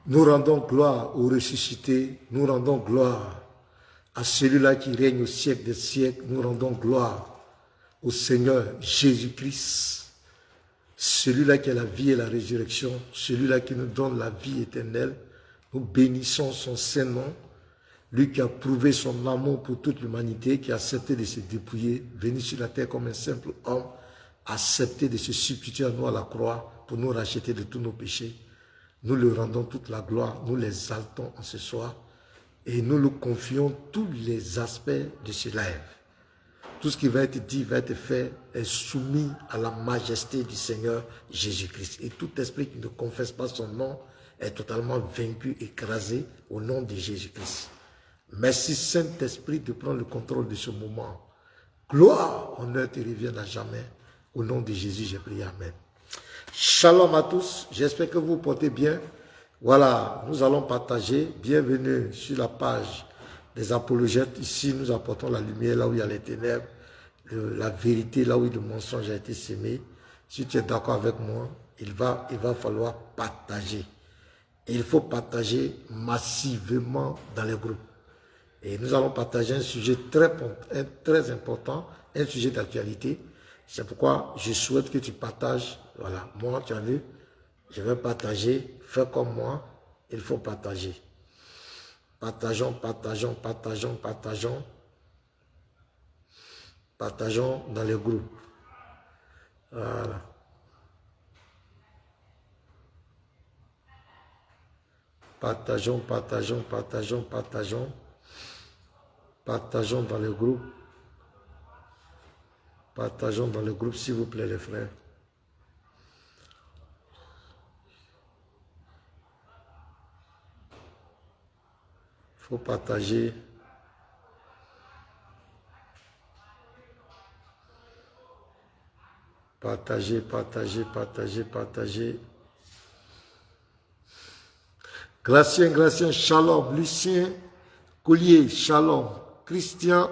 Nous rendons gloire au ressuscité, nous rendons gloire à celui-là qui règne au siècle des siècles, nous rendons gloire au Seigneur Jésus-Christ, celui-là qui est la vie et la résurrection, celui-là qui nous donne la vie éternelle. Nous bénissons son Saint-Nom, lui qui a prouvé son amour pour toute l'humanité, qui a accepté de se dépouiller, venu sur la terre comme un simple homme, accepté de se substituer à nous à la croix pour nous racheter de tous nos péchés. Nous lui rendons toute la gloire, nous l'exaltons en ce soir et nous lui confions tous les aspects de ce live. Tout ce qui va être dit, va être fait, est soumis à la majesté du Seigneur Jésus-Christ. Et tout esprit qui ne confesse pas son nom est totalement vaincu, écrasé au nom de Jésus-Christ. Merci Saint-Esprit de prendre le contrôle de ce moment. Gloire, honneur te revienne à jamais. Au nom de Jésus, j'ai prié. Amen. Shalom à tous, j'espère que vous vous portez bien. Voilà, nous allons partager. Bienvenue sur la page des apologètes. Ici, nous apportons la lumière là où il y a les ténèbres, la vérité là où le mensonge a été sémé. Si tu es d'accord avec moi, il va falloir partager. Et il faut partager massivement dans les groupes. Et nous allons partager un sujet très important, un sujet d'actualité. C'est pourquoi je souhaite que tu partages. Voilà, moi, tu as vu, je vais partager. Fais comme moi, il faut partager. Partageons, partageons, partageons, partageons. Partageons dans les groupes. Voilà. Partageons, partageons, partageons, partageons. Partageons dans le groupe. Partageons dans le groupe, s'il vous plaît, les frères. Il faut partager. Partager, partager, partager, partager. Gracien, shalom. Lucien Collier, shalom. Christian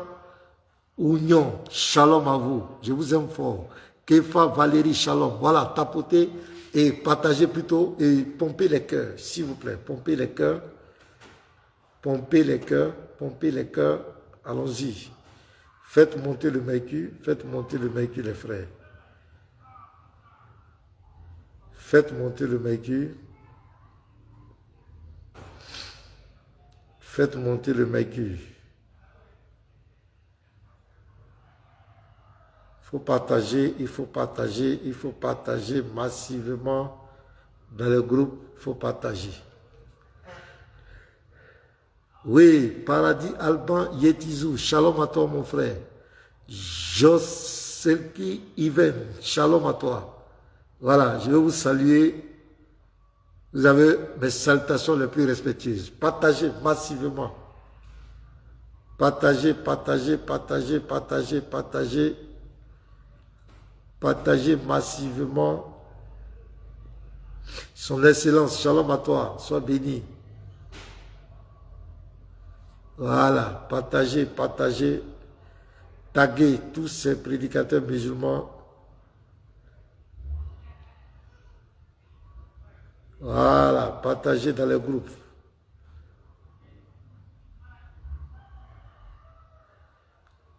Oignon, shalom à vous. Je vous aime fort. Kefa Valérie, shalom. Voilà, tapotez et partagez plutôt et pompez les cœurs, s'il vous plaît. Pompez les cœurs. Pompez les cœurs. Pompez les cœurs. Allons-y. Faites monter le mercure. Faites monter le mercure, les frères. Faites monter le mercure. Faites monter le mercure. Il faut partager massivement dans le groupe, il faut partager. Oui, Paradis Alban Yetizou, shalom à toi mon frère. Joselki Iven, shalom à toi. Voilà, je vais vous saluer. Vous avez mes salutations les plus respectueuses. Partagez massivement. Partagez, partagez, partagez, partagez, partagez. Partagez massivement. Son Excellence, shalom à toi, sois béni. Voilà, partagez, partagez. Taguez tous ces prédicateurs musulmans. Voilà, partagez dans les groupes.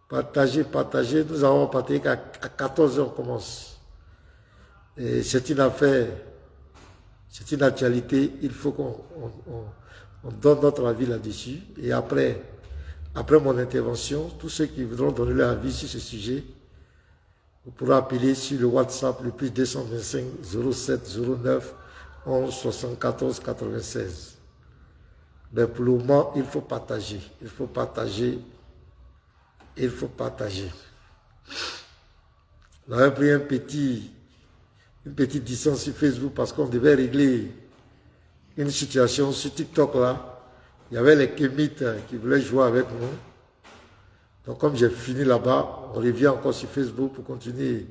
Partagez, partagez. Nous avons partagé qu'à 14h on commence. Et c'est une affaire, c'est une actualité. Il faut qu'on donne notre avis là-dessus. Et après mon intervention, tous ceux qui voudront donner leur avis sur ce sujet, vous pourrez appeler sur le WhatsApp le plus 225 07 09 11 74 96. Mais pour le moment, il faut partager. Il faut partager. Il faut partager. On avait pris une petite distance sur Facebook parce qu'on devait régler une situation sur TikTok là. Il y avait les kémites qui voulaient jouer avec nous. Donc comme j'ai fini là-bas, on revient encore sur Facebook pour continuer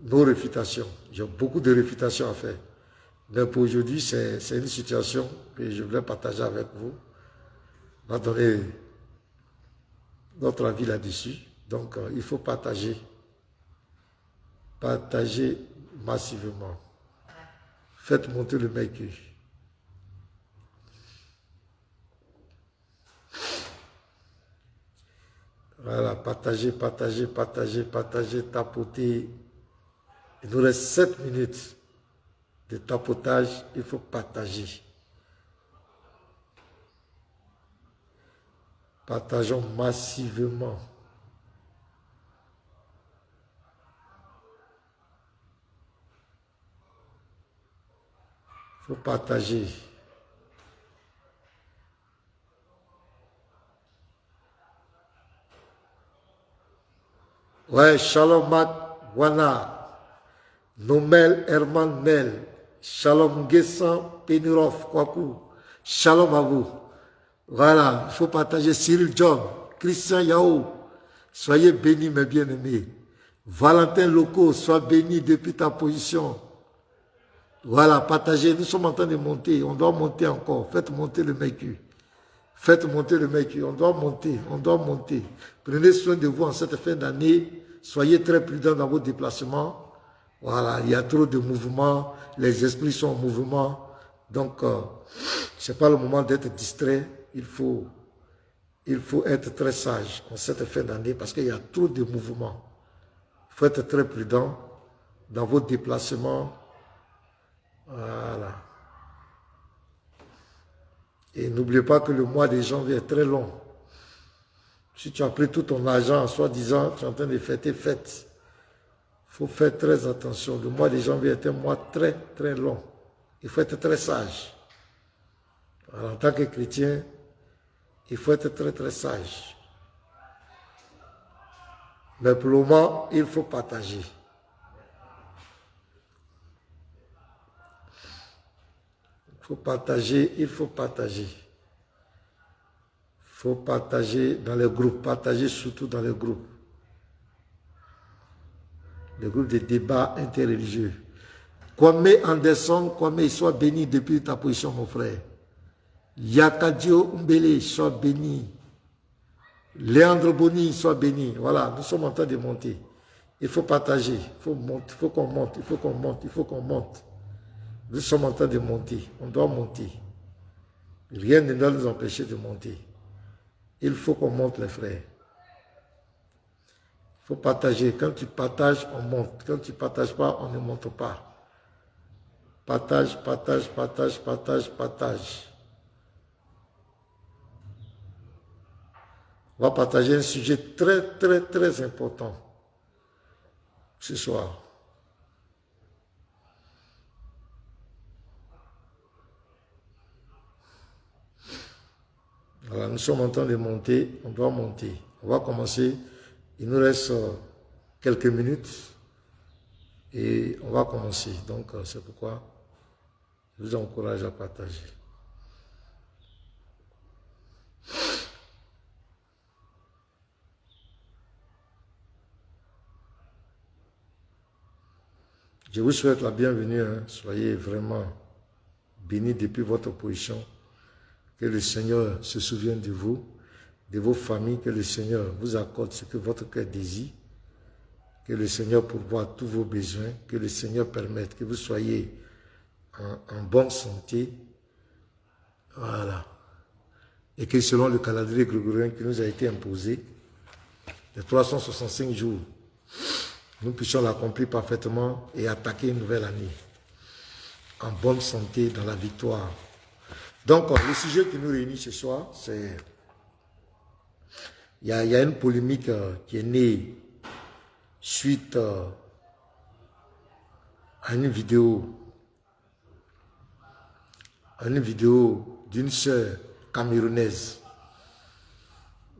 nos réfutations. J'ai beaucoup de réfutations à faire. Mais pour aujourd'hui, c'est une situation que je voulais partager avec vous. On va donner notre avis là-dessus. Donc, il faut partager. Partagez massivement. Faites monter le mercure. Voilà, partagez, partagez, partagez, partagez, tapotez. Il nous reste 7 minutes de tapotage, il faut partager. Partageons massivement. Il faut partager. Ouais, Shalom Mat Wana. Nomel Herman Mel. Shalom Gessan Penirov Kwaku. Shalom à vous. Voilà, il faut partager. Cyril John, Christian Yao. Soyez bénis mes bien-aimés. Valentin Loco, sois béni depuis ta position. Voilà, partagez. Nous sommes en train de monter. On doit monter encore. Faites monter le mercure. Faites monter le mercure. On doit monter. On doit monter. Prenez soin de vous en cette fin d'année. Soyez très prudents dans vos déplacements. Voilà, il y a trop de mouvements. Les esprits sont en mouvement. Donc, ce n'est pas le moment d'être distrait. Il faut être très sage en cette fin d'année parce qu'il y a trop de mouvements. Il faut être très prudent dans vos déplacements. Voilà. Et n'oubliez pas que le mois de janvier est très long. Si tu as pris tout ton argent en soi-disant, tu es en train de faire tes fêtes. Il faut faire très attention. Le mois de janvier est un mois très, très long. Il faut être très sage. Alors, en tant que chrétien, il faut être très, très sage. Mais pour le moment, il faut partager. Il faut partager, il faut partager. Il faut partager dans les groupes, partager surtout dans les groupes. Les groupes de débat interreligieux. Kwame Anderson, Kwame, sois béni depuis ta position, mon frère. Yakadio Umbele, sois béni. Léandre Boni, sois béni. Voilà, nous sommes en train de monter. Il faut partager, il faut monter, il faut qu'on monte, il faut qu'on monte, il faut qu'on monte. Nous sommes en train de monter, on doit monter. Rien ne doit nous empêcher de monter. Il faut qu'on monte, les frères. Il faut partager. Quand tu partages, on monte. Quand tu ne partages pas, on ne monte pas. Partage, partage, partage, partage, partage. On va partager un sujet très, très, très important ce soir. Voilà, nous sommes en train de monter, on doit monter. On va commencer, il nous reste quelques minutes et on va commencer. Donc, c'est pourquoi je vous encourage à partager. Je vous souhaite la bienvenue. Hein. Soyez vraiment bénis depuis votre position. Que le Seigneur se souvienne de vous, de vos familles. Que le Seigneur vous accorde ce que votre cœur désire. Que le Seigneur pourvoie tous vos besoins. Que le Seigneur permette que vous soyez en bonne santé. Voilà. Et que selon le calendrier grégorien qui nous a été imposé, les 365 jours, nous puissions l'accomplir parfaitement et attaquer une nouvelle année en bonne santé, dans la victoire. Donc, le sujet qui nous réunit ce soir, c'est... Il y a une polémique qui est née suite à une vidéo d'une sœur camerounaise.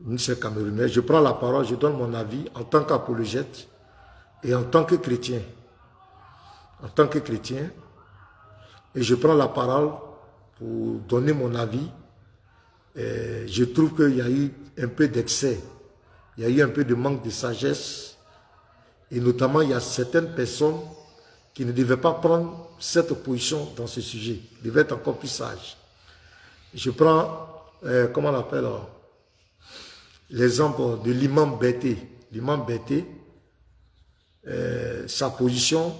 Une sœur camerounaise. Je prends la parole, je donne mon avis en tant qu'apologète et en tant que chrétien. En tant que chrétien. Et je prends la parole pour donner mon avis. Et je trouve qu'il y a eu un peu d'excès. Il y a eu un peu de manque de sagesse. Et notamment, il y a certaines personnes qui ne devaient pas prendre cette position dans ce sujet. Ils devaient être encore plus sages. Je prends, comment on appelle, l'exemple de l'imam Bété. L'imam Bété, sa position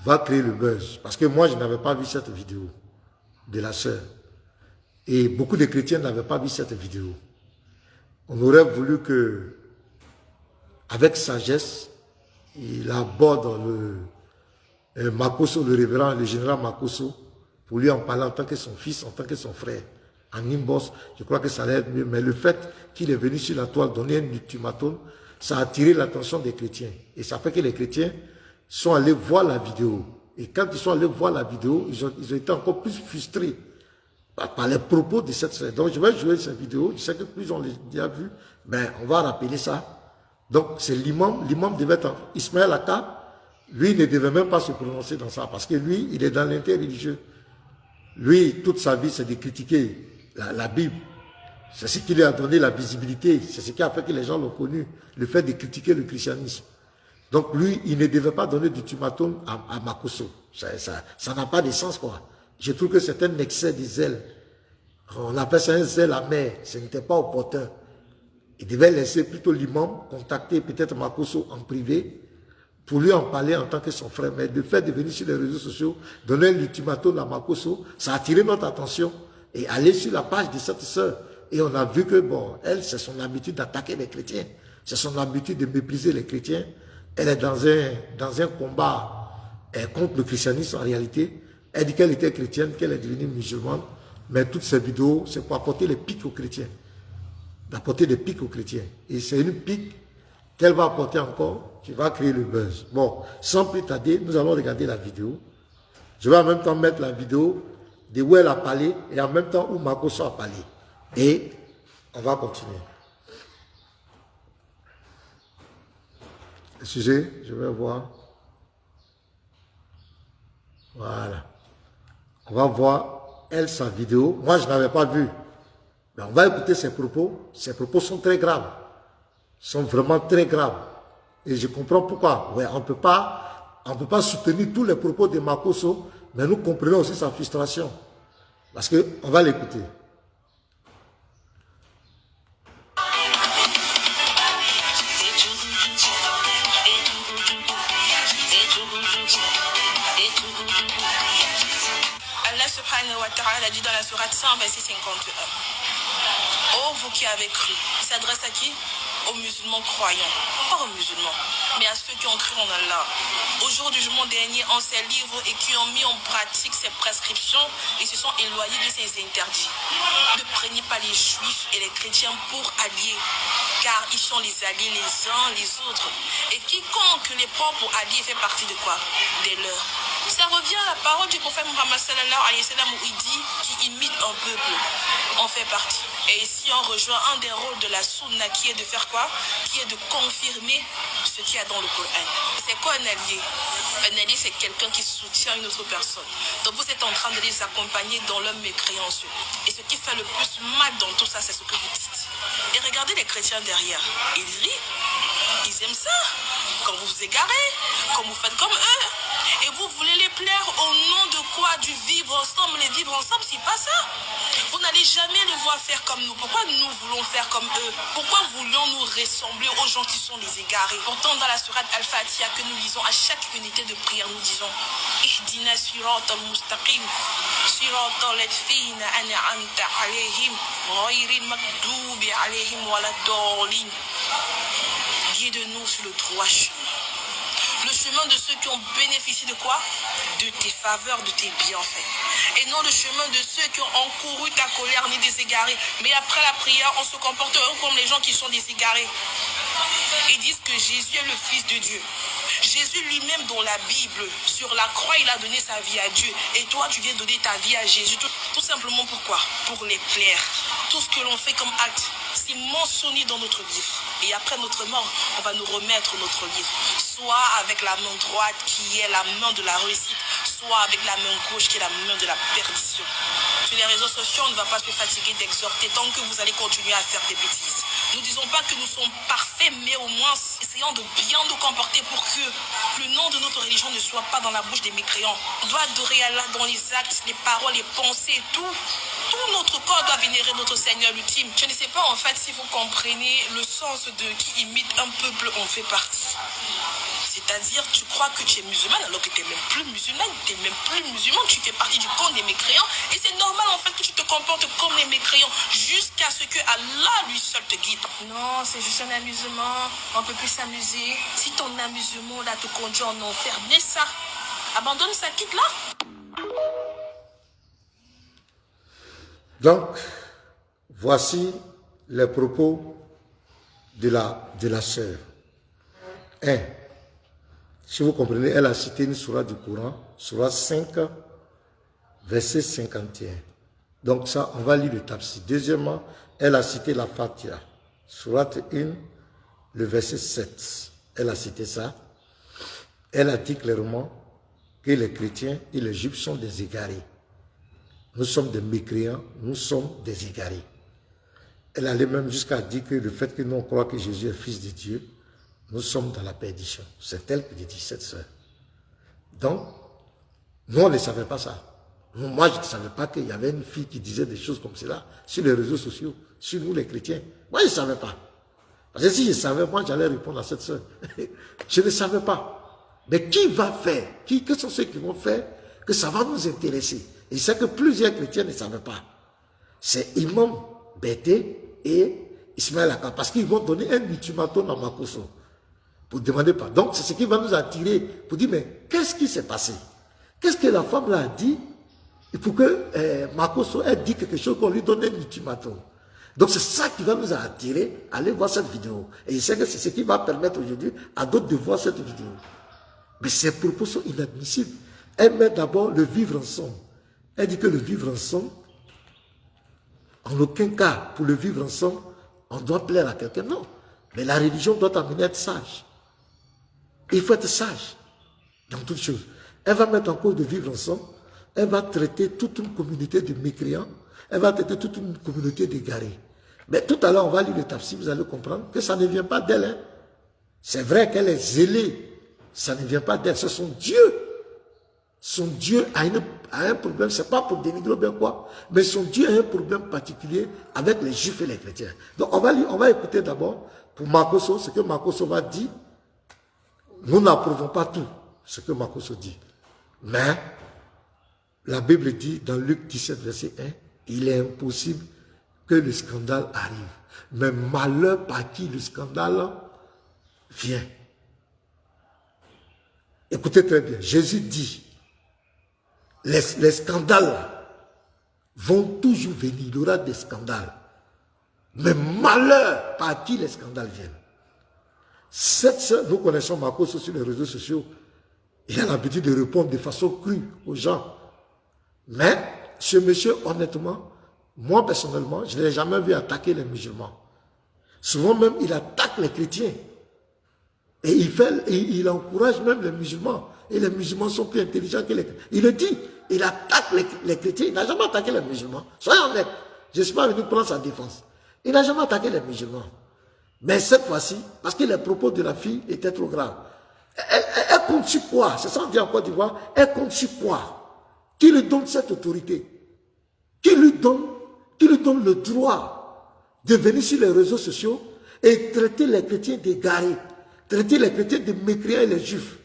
va créer le buzz. Parce que moi, je n'avais pas vu cette vidéo de la sœur. Et beaucoup de chrétiens n'avaient pas vu cette vidéo. On aurait voulu que, avec sagesse, il aborde Makosso, le révérend, le général Makosso, pour lui en parler en tant que son fils, en tant que son frère. En Nimbos, je crois que ça allait être mieux. Mais le fait qu'il est venu sur la toile donner un ultimatum, ça a attiré l'attention des chrétiens. Et ça fait que les chrétiens sont allés voir la vidéo. Et quand ils sont allés voir la vidéo, ils ont été encore plus frustrés par les propos de cette sœur. Donc je vais jouer cette vidéo. Je sais que plus on l'a vu, ben, on va rappeler ça. Donc c'est l'imam devait être Ismaël Aka. Lui ne devait même pas se prononcer dans ça parce que lui, il est dans l'interreligieux. Lui, toute sa vie, c'est de critiquer la Bible. C'est ce qui lui a donné la visibilité. C'est ce qui a fait que les gens l'ont connu. Le fait de critiquer le christianisme. Donc lui, il ne devait pas donner d'ultimatum à Makosso. Ça n'a pas de sens, quoi. Je trouve que c'est un excès de zèle. On appelle ça un zèle amer. Ce n'était pas opportun. Il devait laisser plutôt l'imam contacter peut-être Makosso en privé pour lui en parler en tant que son frère. Mais le fait de venir sur les réseaux sociaux, donner l'ultimatum à Makosso, ça a attiré notre attention. Et aller sur la page de cette sœur. Et on a vu que, bon, elle, c'est son habitude d'attaquer les chrétiens. C'est son habitude de mépriser les chrétiens. Elle est dans un combat contre le christianisme en réalité. Elle dit qu'elle était chrétienne, qu'elle est devenue musulmane. Mais toutes ces vidéos, c'est pour apporter les pics aux chrétiens. D'apporter des pics aux chrétiens. Et c'est une pique qu'elle va apporter encore, qui va créer le buzz. Bon, sans plus tarder, nous allons regarder la vidéo. Je vais en même temps mettre la vidéo de où elle a parlé et en même temps où Makosso a parlé. Et on va continuer. Excusez, je vais voir. Voilà. On va voir, elle, sa vidéo. Moi, je n'avais pas vu. Mais on va écouter ses propos. Ses propos sont très graves. Sont vraiment très graves. Et je comprends pourquoi. Ouais, on ne peut pas soutenir tous les propos de Makosso, mais nous comprenons aussi sa frustration. Parce qu'on va l'écouter. Allah subhanahu wa ta'ala dit dans la sourate 100, verset 51. Oh, vous qui avez cru. Il s'adresse à qui? Aux musulmans croyants. Pas aux musulmans, mais à ceux qui ont cru en Allah. Au jour du jugement dernier, en ces livres et qui ont mis en pratique ses prescriptions et se sont éloignés de ses interdits. Ne prenez pas les juifs et les chrétiens pour alliés, car ils sont les alliés les uns les autres. Et quiconque les prend pour alliés fait partie de quoi? Des leurs. Ça revient à la parole du prophète Muhammad sallallahu alayhi wa sallam où il dit qu'il imite un peuple. On fait partie. Et ici on rejoint un des rôles de la sunna qui est de faire quoi? Qui est de confirmer ce qu'il y a dans le Coran. C'est quoi un allié? Un allié, c'est quelqu'un qui soutient une autre personne. Donc vous êtes en train de les accompagner dans leur mécréance. Et ce qui fait le plus mal dans tout ça, c'est ce que vous dites. Et regardez les chrétiens derrière. Ils rient. Ils aiment ça. Quand vous vous égarez, quand vous faites comme eux. Et vous voulez les plaire au nom de quoi? Du vivre ensemble. Les vivre ensemble, c'est pas ça. Vous n'allez jamais les voir faire comme nous. Pourquoi nous voulons faire comme eux? Pourquoi voulons-nous ressembler aux gens qui sont les égarés? Pourtant, dans la sourate Al-Fatiha que nous lisons à chaque unité de prière, nous disons Ihdina siratal mustaqim, siratal ladhina an'amta alayhim, ghayril maghdubi alayhim waladdallin. Guide-nous sur le droit chemin. Le chemin de ceux qui ont bénéficié de quoi? De tes faveurs, de tes bienfaits. Et non le chemin de ceux qui ont encouru ta colère ni des égarés. Mais après la prière, on se comporte comme les gens qui sont des égarés. Ils disent que Jésus est le Fils de Dieu. Jésus lui-même dans la Bible, sur la croix, il a donné sa vie à Dieu. Et toi, tu viens donner ta vie à Jésus. Tout simplement pourquoi? Pour les plaire. Tout ce que l'on fait comme acte, c'est mentionné dans notre livre. Et après notre mort, on va nous remettre notre livre. Soit avec la main droite qui est la main de la réussite, soit avec la main gauche qui est la main de la perdition. Sur les réseaux sociaux, on ne va pas se fatiguer d'exhorter tant que vous allez continuer à faire des bêtises. Nous ne disons pas que nous sommes parfaits, mais au moins essayons de bien nous comporter pour que le nom de notre religion ne soit pas dans la bouche des mécréants. On doit adorer Allah dans les actes, les paroles, les pensées, tout. Tout notre corps doit vénérer notre Seigneur ultime. Je ne sais pas en fait si vous comprenez le sens de qui imite un peuple, on fait partie. C'est-à-dire, tu crois que tu es musulmane alors que tu n'es même plus musulmane, tu n'es même plus musulman, tu fais partie du camp des mécréants. Et c'est normal en fait que tu te comportes comme les mécréants jusqu'à ce que Allah lui seul te guide. Non, c'est juste un amusement, on peut plus s'amuser. Si ton amusement là te conduit en enfer, laisse ça. Abandonne ça, quitte-la. Donc, voici les propos de la sœur. 1. Si vous comprenez, elle a cité une sourate du Coran, sourate 5, verset 51. Donc ça, on va lire le tafsir. Deuxièmement, elle a cité la Fatiha, sourate 1, le verset 7. Elle a cité ça. Elle a dit clairement que les chrétiens et les juifs sont des égarés. Nous sommes des mécréants, nous sommes des égarés. Elle allait même jusqu'à dire que le fait que nous on croit que Jésus est fils de Dieu, nous sommes dans la perdition. C'est elle qui dit, cette sœur. Donc, nous on ne savait pas ça. Moi, je ne savais pas qu'il y avait une fille qui disait des choses comme cela sur les réseaux sociaux, sur nous les chrétiens. Moi, je ne savais pas. Parce que si je savais, moi, j'allais répondre à cette sœur. Je ne savais pas. Mais qui va faire? Quels sont ceux qui vont faire que ça va nous intéresser? Et c'est que plusieurs chrétiens ne savaient pas. C'est Imam Bété et Ismaël Aka. Parce qu'ils vont donner un ultimatum à Makosso pour demander pardon. Donc, c'est ce qui va nous attirer pour dire, mais qu'est-ce qui s'est passé? Qu'est-ce que la femme là a dit? Et pour que Makosso ait dit quelque chose, qu'on lui donne un ultimatum. Donc, c'est ça qui va nous attirer à aller voir cette vidéo. Et je sais que c'est ce qui va permettre aujourd'hui à d'autres de voir cette vidéo. Mais ces propos sont inadmissibles. Elle met d'abord le vivre ensemble. Elle dit que le vivre ensemble, en aucun cas, pour le vivre ensemble, on doit plaire à quelqu'un. Non. Mais la religion doit t'amener à être sage. Il faut être sage dans toutes choses. Elle va mettre en cause de vivre ensemble. Elle va traiter toute une communauté de mécréants. Elle va traiter toute une communauté d'égarés. Mais tout à l'heure, on va lire le tafsir, vous allez comprendre que ça ne vient pas d'elle. Hein. C'est vrai qu'elle est zélée. Ça ne vient pas d'elle, c'est son Dieu. Son Dieu a un problème, c'est pas pour dénigrer bien quoi, mais son Dieu a un problème particulier avec les juifs et les chrétiens. Donc on va écouter d'abord pour Makosso, ce que Makosso va dire. Nous n'approuvons pas tout ce que Makosso dit. Mais la Bible dit dans Luc 17, verset 1, il est impossible que le scandale arrive. Mais malheur par qui le scandale vient. Écoutez très bien, Jésus dit, les scandales vont toujours venir, il y aura des scandales. Mais malheur par qui les scandales viennent. Cette sœur, nous connaissons Makosso sur les réseaux sociaux, il a l'habitude de répondre de façon crue aux gens. Mais ce monsieur, honnêtement, moi personnellement, je ne l'ai jamais vu attaquer les musulmans. Souvent même, il attaque les chrétiens. Et il encourage même les musulmans. Et les musulmans sont plus intelligents que les chrétiens. Il le dit, il attaque les chrétiens. Il n'a jamais attaqué les musulmans. Soyez honnêtes. Je ne suis pas venu prendre sa défense. Il n'a jamais attaqué les musulmans. Mais cette fois-ci, parce que les propos de la fille étaient trop graves. Elle compte sur quoi? C'est ça qu'on dit en Côte d'Ivoire. Elle compte sur quoi? Qui lui donne cette autorité? Qui lui donne le droit de venir sur les réseaux sociaux et traiter les chrétiens d'égarés? Traiter les chrétiens de mécréants et les juifs.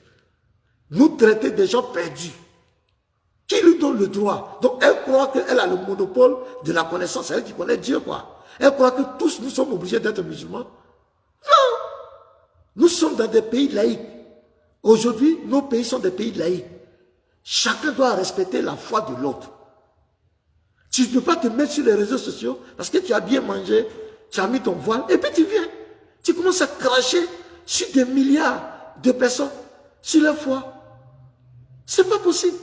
Nous traiter des gens perdus. Qui lui donne le droit? Donc elle croit qu'elle a le monopole de la connaissance. C'est elle qui connaît Dieu, quoi. Elle croit que tous nous sommes obligés d'être musulmans. Non! Nous sommes dans des pays laïcs. Aujourd'hui, nos pays sont des pays laïcs. Chacun doit respecter la foi de l'autre. Tu ne peux pas te mettre sur les réseaux sociaux parce que tu as bien mangé, tu as mis ton voile, et puis tu viens. Tu commences à cracher sur des milliards de personnes, sur leur foi. C'est pas possible.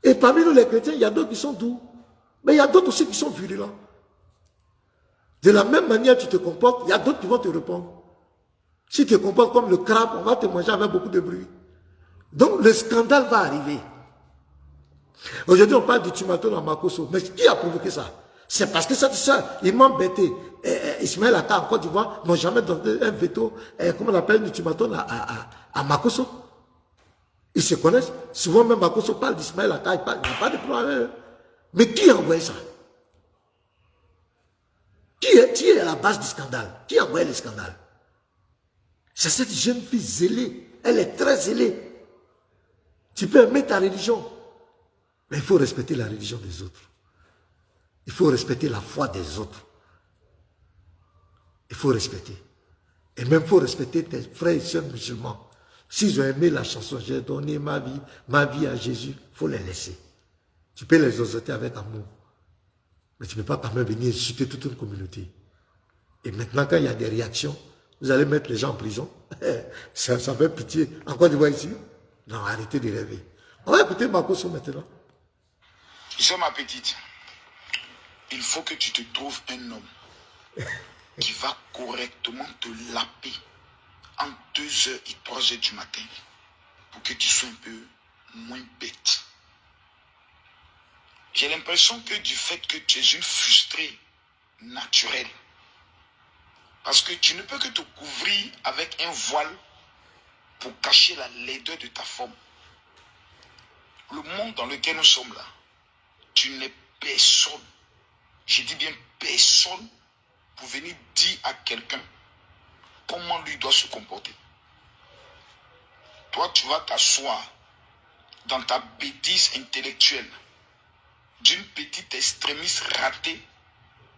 Et parmi nous les chrétiens, il y a d'autres qui sont doux. Mais il y a d'autres aussi qui sont virulents. De la même manière tu te comportes, il y a d'autres qui vont te répondre. Si tu te comportes comme le crabe, on va te manger avec beaucoup de bruit. Donc le scandale va arriver. Aujourd'hui on parle du ultimatum à Makosso. Mais qui a provoqué ça? C'est parce que cette soeur, Imam Bété, Ismaël Aka en Côte d'Ivoire n'ont jamais donné un veto, comment on appelle, un ultimatum à Makosso. Ils se connaissent. Souvent même Makosso parle d'Ismaël Aka, il n'y a pas de problème. Mais qui a envoyé ça? Qui est à la base du scandale? Qui a envoyé le scandale? C'est cette jeune fille zélée. Elle est très zélée. Tu peux aimer ta religion, mais il faut respecter la religion des autres. Il faut respecter la foi des autres. Il faut respecter. Et même il faut respecter tes frères et sœurs musulmans. S'ils ont aimé la chanson « J'ai donné ma vie à Jésus », il faut les laisser. Tu peux les exhorter avec amour. Mais tu ne peux pas quand même venir insulter toute une communauté. Et maintenant, quand il y a des réactions, vous allez mettre les gens en prison. Ça fait pitié. En Côte d'Ivoire ici? Non, arrêtez de rêver. On va écouter Makosso maintenant. Je ma petite. Il faut que tu te trouves un homme qui va correctement te laper en 2h et 3h du matin pour que tu sois un peu moins bête. J'ai l'impression que du fait que tu es une frustrée naturelle, parce que tu ne peux que te couvrir avec un voile pour cacher la laideur de ta forme. Le monde dans lequel nous sommes là, tu n'es personne, je dis bien personne, pour venir dire à quelqu'un comment lui doit se comporter. Toi, tu vas t'asseoir dans ta bêtise intellectuelle d'une petite extrémiste ratée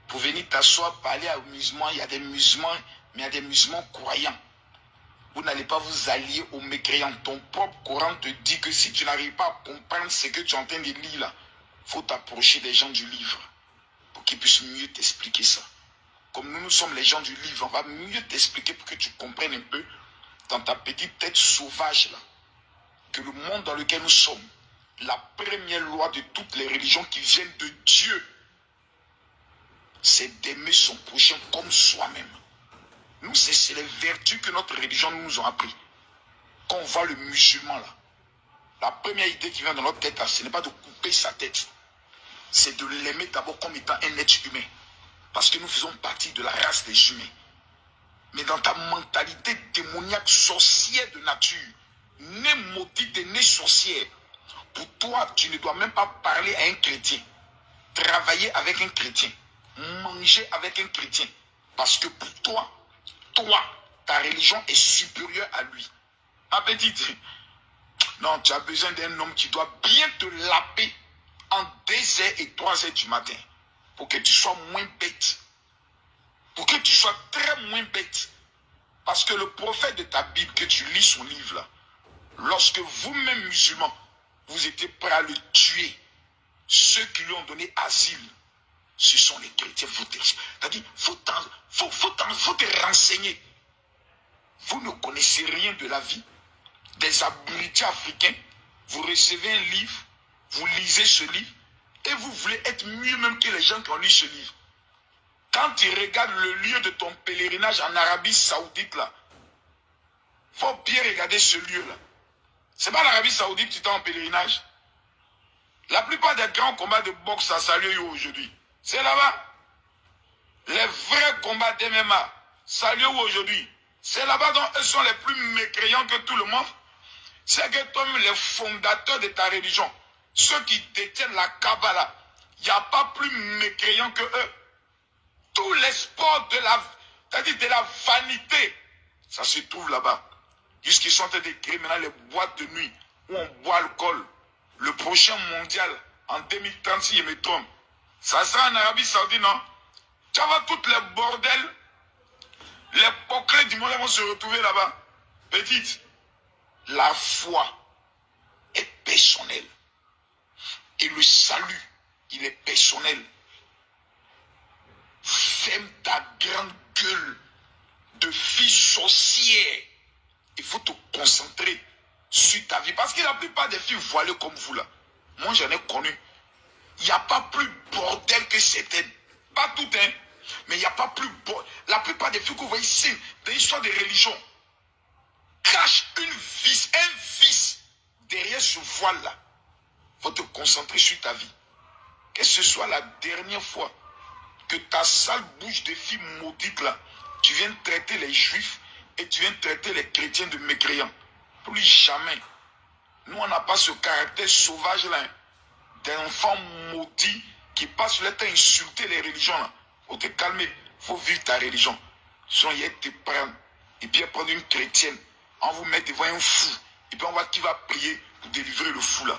pour venir t'asseoir, parler à musulmans. Il y a des musulmans, mais il y a des musulmans croyants. Vous n'allez pas vous allier aux mécréants. Ton propre Coran te dit que si tu n'arrives pas à comprendre ce que tu es en train de lire là, il faut t'approcher des gens du livre pour qu'ils puissent mieux t'expliquer ça. Comme nous sommes les gens du livre, on va mieux t'expliquer pour que tu comprennes un peu dans ta petite tête sauvage là, que le monde dans lequel nous sommes, la première loi de toutes les religions qui viennent de Dieu, c'est d'aimer son prochain comme soi-même. Nous, c'est les vertus que notre religion nous a appris. Quand on voit le musulman là, la première idée qui vient dans notre tête là, ce n'est pas de couper sa tête, c'est de l'aimer d'abord comme étant un être humain. Parce que nous faisons partie de la race des humains. Mais dans ta mentalité démoniaque, sorcière de nature, née maudite et née sorcière, pour toi, tu ne dois même pas parler à un chrétien, travailler avec un chrétien, manger avec un chrétien. Parce que pour toi, ta religion est supérieure à lui. Ma petite, non, tu as besoin d'un homme qui doit bien te laper en 2h et 3h du matin. Pour que tu sois moins bête. Pour que tu sois très moins bête. Parce que le prophète de ta Bible, que tu lis son livre là, lorsque vous-même musulmans, vous étiez prêts à le tuer, ceux qui lui ont donné asile, ce sont les chrétiens. C'est-à-dire, faut te renseigner. Vous ne connaissez rien de la vie des abrutis africains. Vous recevez un livre, vous lisez ce livre, et vous voulez être mieux même que les gens qui ont lu ce livre. Quand tu regardes le lieu de ton pèlerinage en Arabie Saoudite, là, il faut bien regarder ce lieu-là. C'est pas l'Arabie Saoudite que tu es en pèlerinage. La plupart des grands combats de boxe, ça a lieu aujourd'hui. C'est là-bas. Les vrais combats d'MMA, ça a lieu aujourd'hui. C'est là-bas dont eux sont les plus mécréants que tout le monde. C'est que toi-même, les fondateurs de ta religion, ceux qui détiennent la Kabbalah, il n'y a pas plus mécréants que eux. Tous les sports de la vanité, ça se trouve là-bas. Jusqu'ils sont en train de créer maintenant les boîtes de nuit où on boit alcool. Le prochain mondial, en 2030, si je me trompe, ça sera en Arabie Saoudite, non? Tu vois toutes les bordels, les pocrets du monde vont se retrouver là-bas. Petite, la foi est personnelle. Et le salut, il est personnel. Ferme ta grande gueule de fille sorcière. Il faut te concentrer sur ta vie. Parce que la plupart des filles voilées comme vous là, moi j'en ai connu. Il n'y a pas plus bordel que certaines. Pas toutes, hein. Mais il n'y a pas plus bordel. La plupart des filles que vous voyez ici, des histoires de religion, cachent un vice derrière ce voile là. Il faut te concentrer sur ta vie. Que ce soit la dernière fois que ta sale bouche de fille maudite là, tu viens traiter les juifs et tu viens traiter les chrétiens de mécréants. Plus jamais. Nous, on n'a pas ce caractère sauvage là, hein, d'enfants maudits qui passent le temps à insulter les religions là. Faut te calmer, faut vivre ta religion. Sinon, il te prend et puis prendre une chrétienne, on vous met devant un fou, et puis on voit qui va prier pour délivrer le fou là.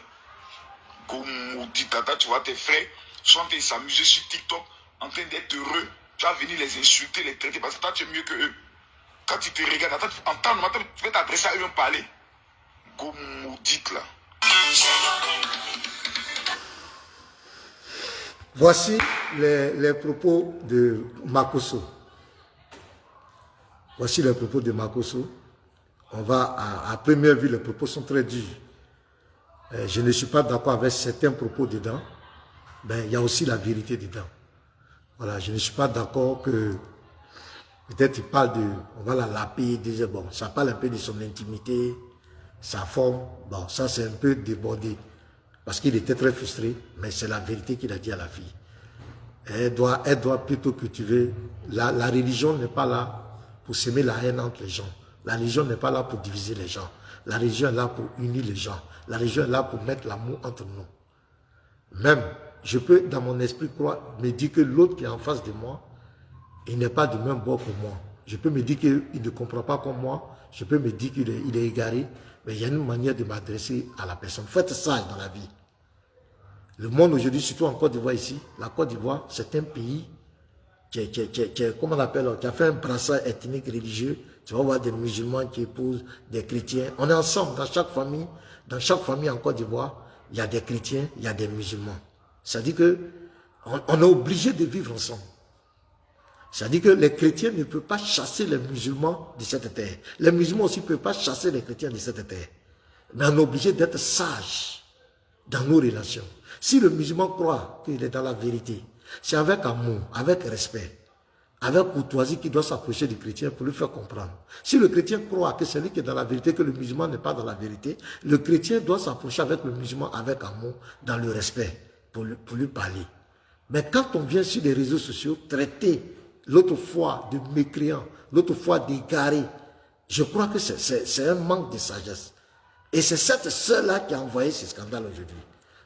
Comme maudit tata, tu vois tes frères sont en train de s'amuser sur TikTok, en train d'être heureux, tu vas venir les insulter, les traiter, parce que toi tu es mieux que eux. Quand tu te regardes, en temps normal, tu peux t'adresser à eux et parler. Comme maudit là. Voici les propos de Makosso. Voici les propos de Makosso. On va, à première vue, les propos sont très durs. Je ne suis pas d'accord avec certains propos dedans. Ben, il y a aussi la vérité dedans. Voilà, je ne suis pas d'accord que peut-être il parle de, on va la laper, dire bon, ça parle un peu de son intimité, sa forme. Bon, ça c'est un peu débordé. Parce qu'il était très frustré, mais c'est la vérité qu'il a dit à la fille. Elle doit plutôt cultiver. La religion n'est pas là pour semer la haine entre les gens. La religion n'est pas là pour diviser les gens. La religion est là pour unir les gens. La religion est là pour mettre l'amour entre nous. Même, je peux dans mon esprit croire, me dire que l'autre qui est en face de moi, il n'est pas du même bord que moi. Je peux me dire qu'il ne comprend pas comme moi. Je peux me dire qu'il est égaré. Mais il y a une manière de m'adresser à la personne. Faites ça dans la vie. Le monde aujourd'hui, surtout en Côte d'Ivoire ici, la Côte d'Ivoire, c'est un pays comment on appelle, qui a fait un brassage ethnique religieux. Tu vas voir des musulmans qui épousent des chrétiens. On est ensemble dans chaque famille. Dans chaque famille en Côte d'Ivoire, il y a des chrétiens, il y a des musulmans. C'est-à-dire que on est obligé de vivre ensemble. C'est-à-dire que les chrétiens ne peuvent pas chasser les musulmans de cette terre. Les musulmans aussi ne peuvent pas chasser les chrétiens de cette terre. Mais on est obligé d'être sage dans nos relations. Si le musulman croit qu'il est dans la vérité, c'est avec amour, avec respect, avec courtoisie qu'il doit s'approcher du chrétien pour lui faire comprendre. Si le chrétien croit que c'est lui qui est dans la vérité, que le musulman n'est pas dans la vérité, le chrétien doit s'approcher avec le musulman avec amour, dans le respect, pour lui parler. Mais quand on vient sur les réseaux sociaux, traiter l'autre fois de mécréant, l'autre fois d'égaré, je crois que c'est un manque de sagesse. Et c'est cette sœur-là qui a envoyé ce scandale aujourd'hui.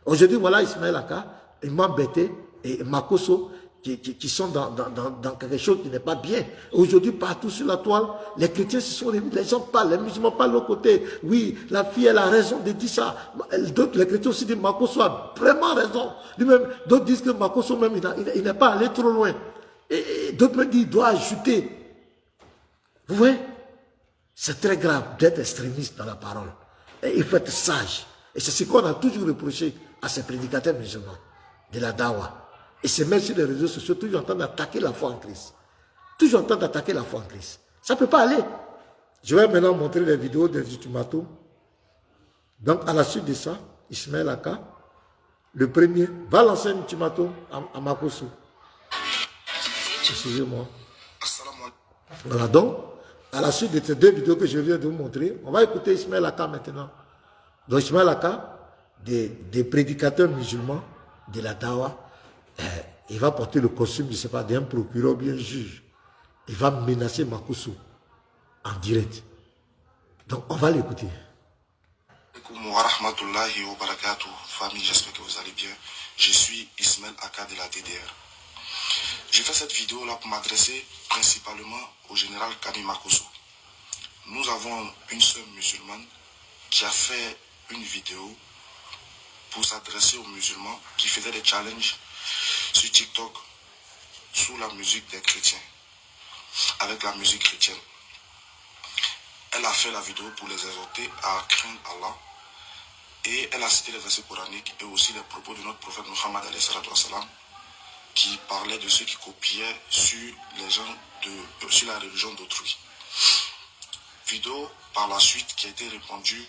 Aujourd'hui, voilà Ismaël Aka, il m'a embêté, et Makosso, qui sont dans quelque chose qui n'est pas bien. Aujourd'hui, partout sur la toile, les chrétiens se sont réunis, les gens parlent, les musulmans parlent de l'autre côté. Oui, la fille, elle a raison de dire ça. D'autres, les chrétiens aussi disent Makosso a vraiment raison. Lui-même, d'autres disent que Makosso même, il n'est pas allé trop loin. Et d'autres me disent qu'il doit ajouter. Vous voyez? C'est très grave d'être extrémiste dans la parole. Et il faut être sage. Et c'est ce qu'on a toujours reproché à ces prédicateurs musulmans de la dawa. Et c'est même sur les réseaux sociaux, toujours en train d'attaquer la foi en Christ. Toujours en train d'attaquer la foi en Christ. Ça ne peut pas aller. Je vais maintenant montrer les vidéos des ultimatums. Donc, à la suite de ça, Ismaël Aka, le premier, va lancer un ultimatum à Makosso. Excusez-moi. Voilà, donc, à la suite de ces deux vidéos que je viens de vous montrer, on va écouter Ismaël Aka maintenant. Donc, Ismaël Aka, des prédicateurs musulmans de la dawa, il va porter le costume, je ne sais pas, d'un procureur ou bien juge. Il va menacer Makosso en direct. Donc, on va l'écouter. Wa rahmatullahi wa barakatuh. Famille, j'espère que vous allez bien. Je suis Ismaël Aka de la DDR. J'ai fait cette vidéo là pour m'adresser principalement au général Kami Makosso. Nous avons une sœur musulmane qui a fait une vidéo pour s'adresser aux musulmans qui faisaient des challenges sur TikTok sous la musique des chrétiens, avec la musique chrétienne. Elle a fait la vidéo pour les exhorter à craindre Allah et elle a cité les versets coraniques et aussi les propos de notre prophète Muhammad qui parlait de ceux qui copiaient sur les gens sur la religion d'autrui. Vidéo par la suite qui a été répandue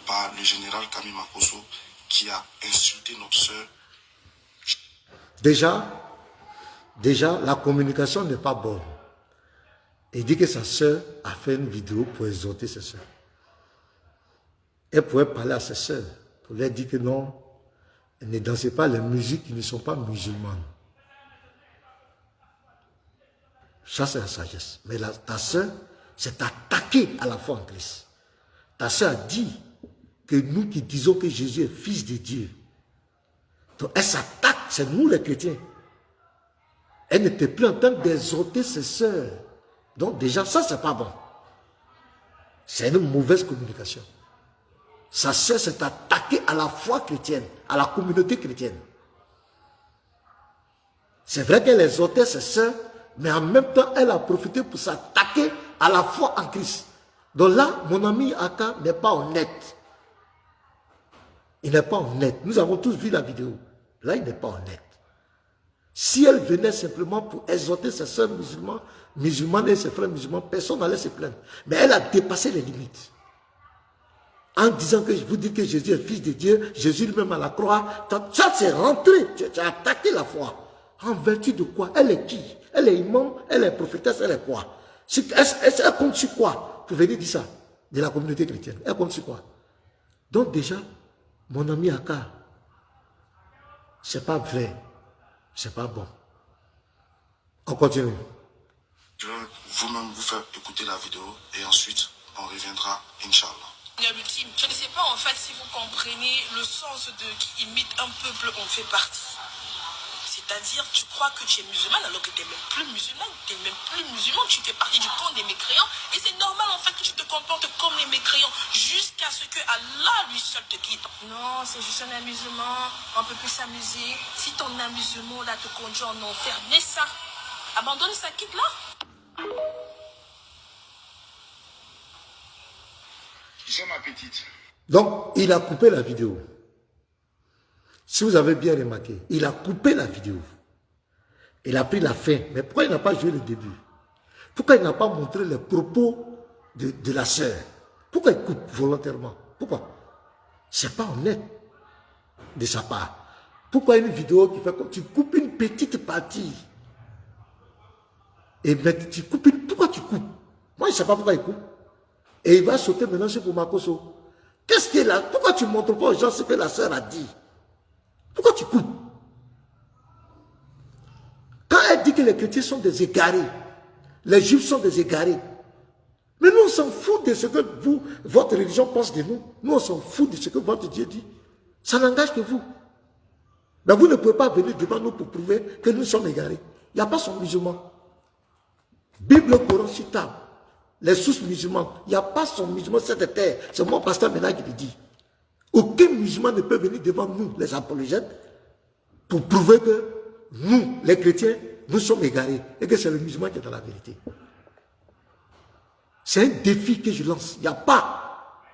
par le général Kami Makosso qui a insulté notre sœur. Déjà, la communication n'est pas bonne. Il dit que sa sœur a fait une vidéo pour exhorter ses sœurs. Elle pouvait parler à ses sœurs pour leur dire que non, elle ne dansait pas les musiques qui ne sont pas musulmanes. Ça, c'est la sagesse. Mais ta sœur s'est attaquée à la foi en Christ. Ta sœur a dit que nous qui disons que Jésus est fils de Dieu. Donc elle s'attaque, c'est nous les chrétiens. Elle n'était plus en train d'exhorter ses sœurs. Donc déjà, ça, c'est pas bon. C'est une mauvaise communication. Sa sœur s'est attaquée à la foi chrétienne, à la communauté chrétienne. C'est vrai qu'elle exhortait ses sœurs, mais en même temps, elle a profité pour s'attaquer à la foi en Christ. Donc là, mon ami Aka n'est pas honnête. Il n'est pas honnête. Nous avons tous vu la vidéo. Là, il n'est pas honnête. Si elle venait simplement pour exhorter ses sœurs musulmanes et ses frères musulmans, personne n'allait se plaindre. Mais elle a dépassé les limites. En disant que je vous dis que Jésus est fils de Dieu, Jésus lui-même à la croix, ça c'est rentré, tu as attaqué la foi. En vertu de quoi? Elle est qui? Elle est imam, elle est prophétesse, elle est quoi? Elle compte sur quoi pour venir dire ça de la communauté chrétienne? Elle compte sur quoi? Donc déjà, mon ami Aka, c'est pas vrai, c'est pas bon. On continue. Je vais vous-même vous faire écouter la vidéo et ensuite on reviendra, Inch'Allah. Ultime. Je ne sais pas en fait si vous comprenez le sens de qui imite un peuple, on fait partie. C'est-à-dire, tu crois que tu es musulman alors que tu n'es même plus musulman, tu fais partie du camp des mécréants. Et c'est normal en fait que tu te comportes comme les mécréants jusqu'à ce que Allah lui seul te quitte. Non, c'est juste un amusement, on peut plus s'amuser. Si ton amusement là te conduit en enfer, mais ça, abandonne ça, quitte là. C'est ma petite. Donc, il a coupé la vidéo. Si vous avez bien remarqué, il a coupé la vidéo. Il a pris la fin. Mais pourquoi il n'a pas joué le début? Pourquoi il n'a pas montré les propos de la sœur? Pourquoi il coupe volontairement? Pourquoi? C'est pas honnête de sa part. Pourquoi une vidéo qui fait comme tu coupes une petite partie? Et mais tu coupes une... Pourquoi tu coupes? Moi, je ne sais pas pourquoi il coupe. Et il va sauter maintenant sur Makoso. Qu'est-ce qu'il a? Pourquoi tu ne montres pas aux gens ce que la sœur a dit? Pourquoi tu coupes? Quand elle dit que les chrétiens sont des égarés, les juifs sont des égarés, mais nous on s'en fout de ce que vous, votre religion pense de nous. Nous on s'en fout de ce que votre Dieu dit. Ça n'engage que vous. Mais vous ne pouvez pas venir devant nous pour prouver que nous sommes égarés. Il n'y a pas son musulman. Bible, Coran, sur table. Les sources musulmans, il n'y a pas son musulman sur cette terre. C'est mon pasteur maintenant qui le dit. Aucun musulman ne peut venir devant nous, les apologètes, pour prouver que nous, les chrétiens, nous sommes égarés et que c'est le musulman qui est dans la vérité. C'est un défi que je lance. Il n'y a pas.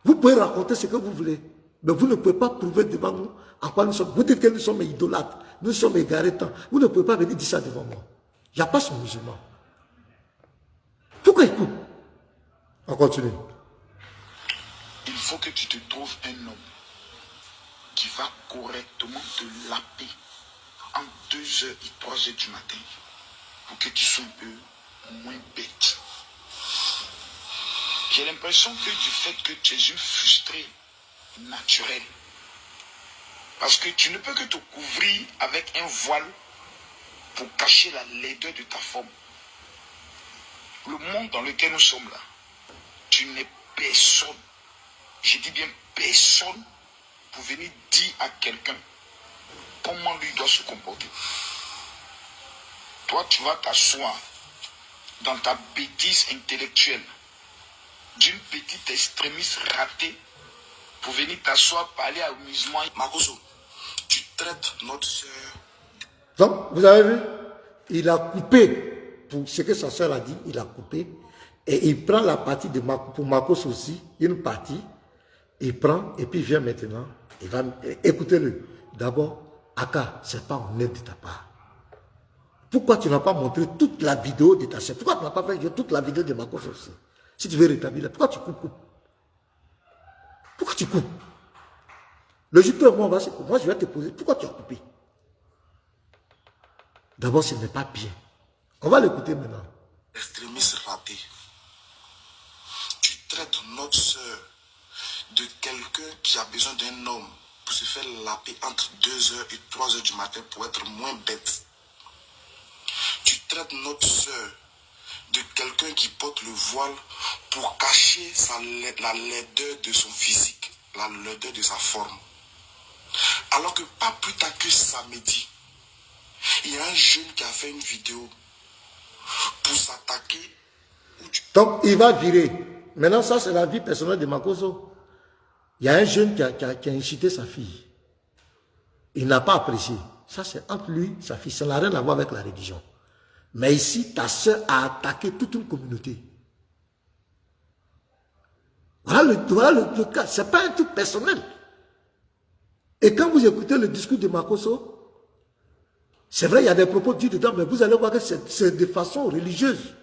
Vous pouvez raconter ce que vous voulez, mais vous ne pouvez pas prouver devant nous en quoi nous sommes. Vous dites que nous sommes idolâtres, nous sommes égarés tant. Vous ne pouvez pas venir dire ça devant moi. Il n'y a pas son musulman. Pourquoi il coupe? On continue. Il faut que tu te trouves un homme qui va correctement te laper en 2h et 3h du matin pour que tu sois un peu moins bête. J'ai l'impression que du fait que tu es une frustrée naturelle, parce que tu ne peux que te couvrir avec un voile pour cacher la laideur de ta forme. Le monde dans lequel nous sommes là, tu n'es personne, je dis bien personne, pour venir dire à quelqu'un comment lui doit se comporter. Toi, tu vas t'asseoir dans ta bêtise intellectuelle d'une petite extrémiste ratée pour venir t'asseoir, parler à musulman. Makoso, tu traites notre soeur. Donc, vous avez vu, il a coupé. Pour ce que sa soeur a dit, il a coupé. Et il prend la partie de Marcos, pour Marcos aussi, une partie. Il prend et puis il vient maintenant. Il va écoutez-le. D'abord, Aka, c'est pas honnête de ta part. Pourquoi tu n'as pas montré toute la vidéo de ta soeur? Pourquoi tu n'as pas fait toute la vidéo de Marcos aussi? Si tu veux rétablir, pourquoi tu coupes? Pourquoi tu coupes? Le jour où moi je vais te poser, pourquoi tu as coupé? D'abord, ce n'est pas bien. On va l'écouter maintenant. Extrémiste raté. Tu traites notre soeur de quelqu'un qui a besoin d'un homme pour se faire laper entre 2h et 3h du matin pour être moins bête. Tu traites notre soeur de quelqu'un qui porte le voile pour cacher la laideur de son physique, la laideur de sa forme. Alors que pas plus tard que samedi, il y a un jeune qui a fait une vidéo pour s'attaquer. Donc, il va virer. Maintenant, ça, c'est la vie personnelle de Makoso. Il y a un jeune qui a incité sa fille. Il n'a pas apprécié. Ça, c'est entre lui et sa fille. Ça n'a rien à voir avec la religion. Mais ici, ta soeur a attaqué toute une communauté. Voilà le cas. Ce n'est pas un truc personnel. Et quand vous écoutez le discours de Makoso, c'est vrai, il y a des propos dits dedans, mais vous allez voir que c'est de façon religieuse.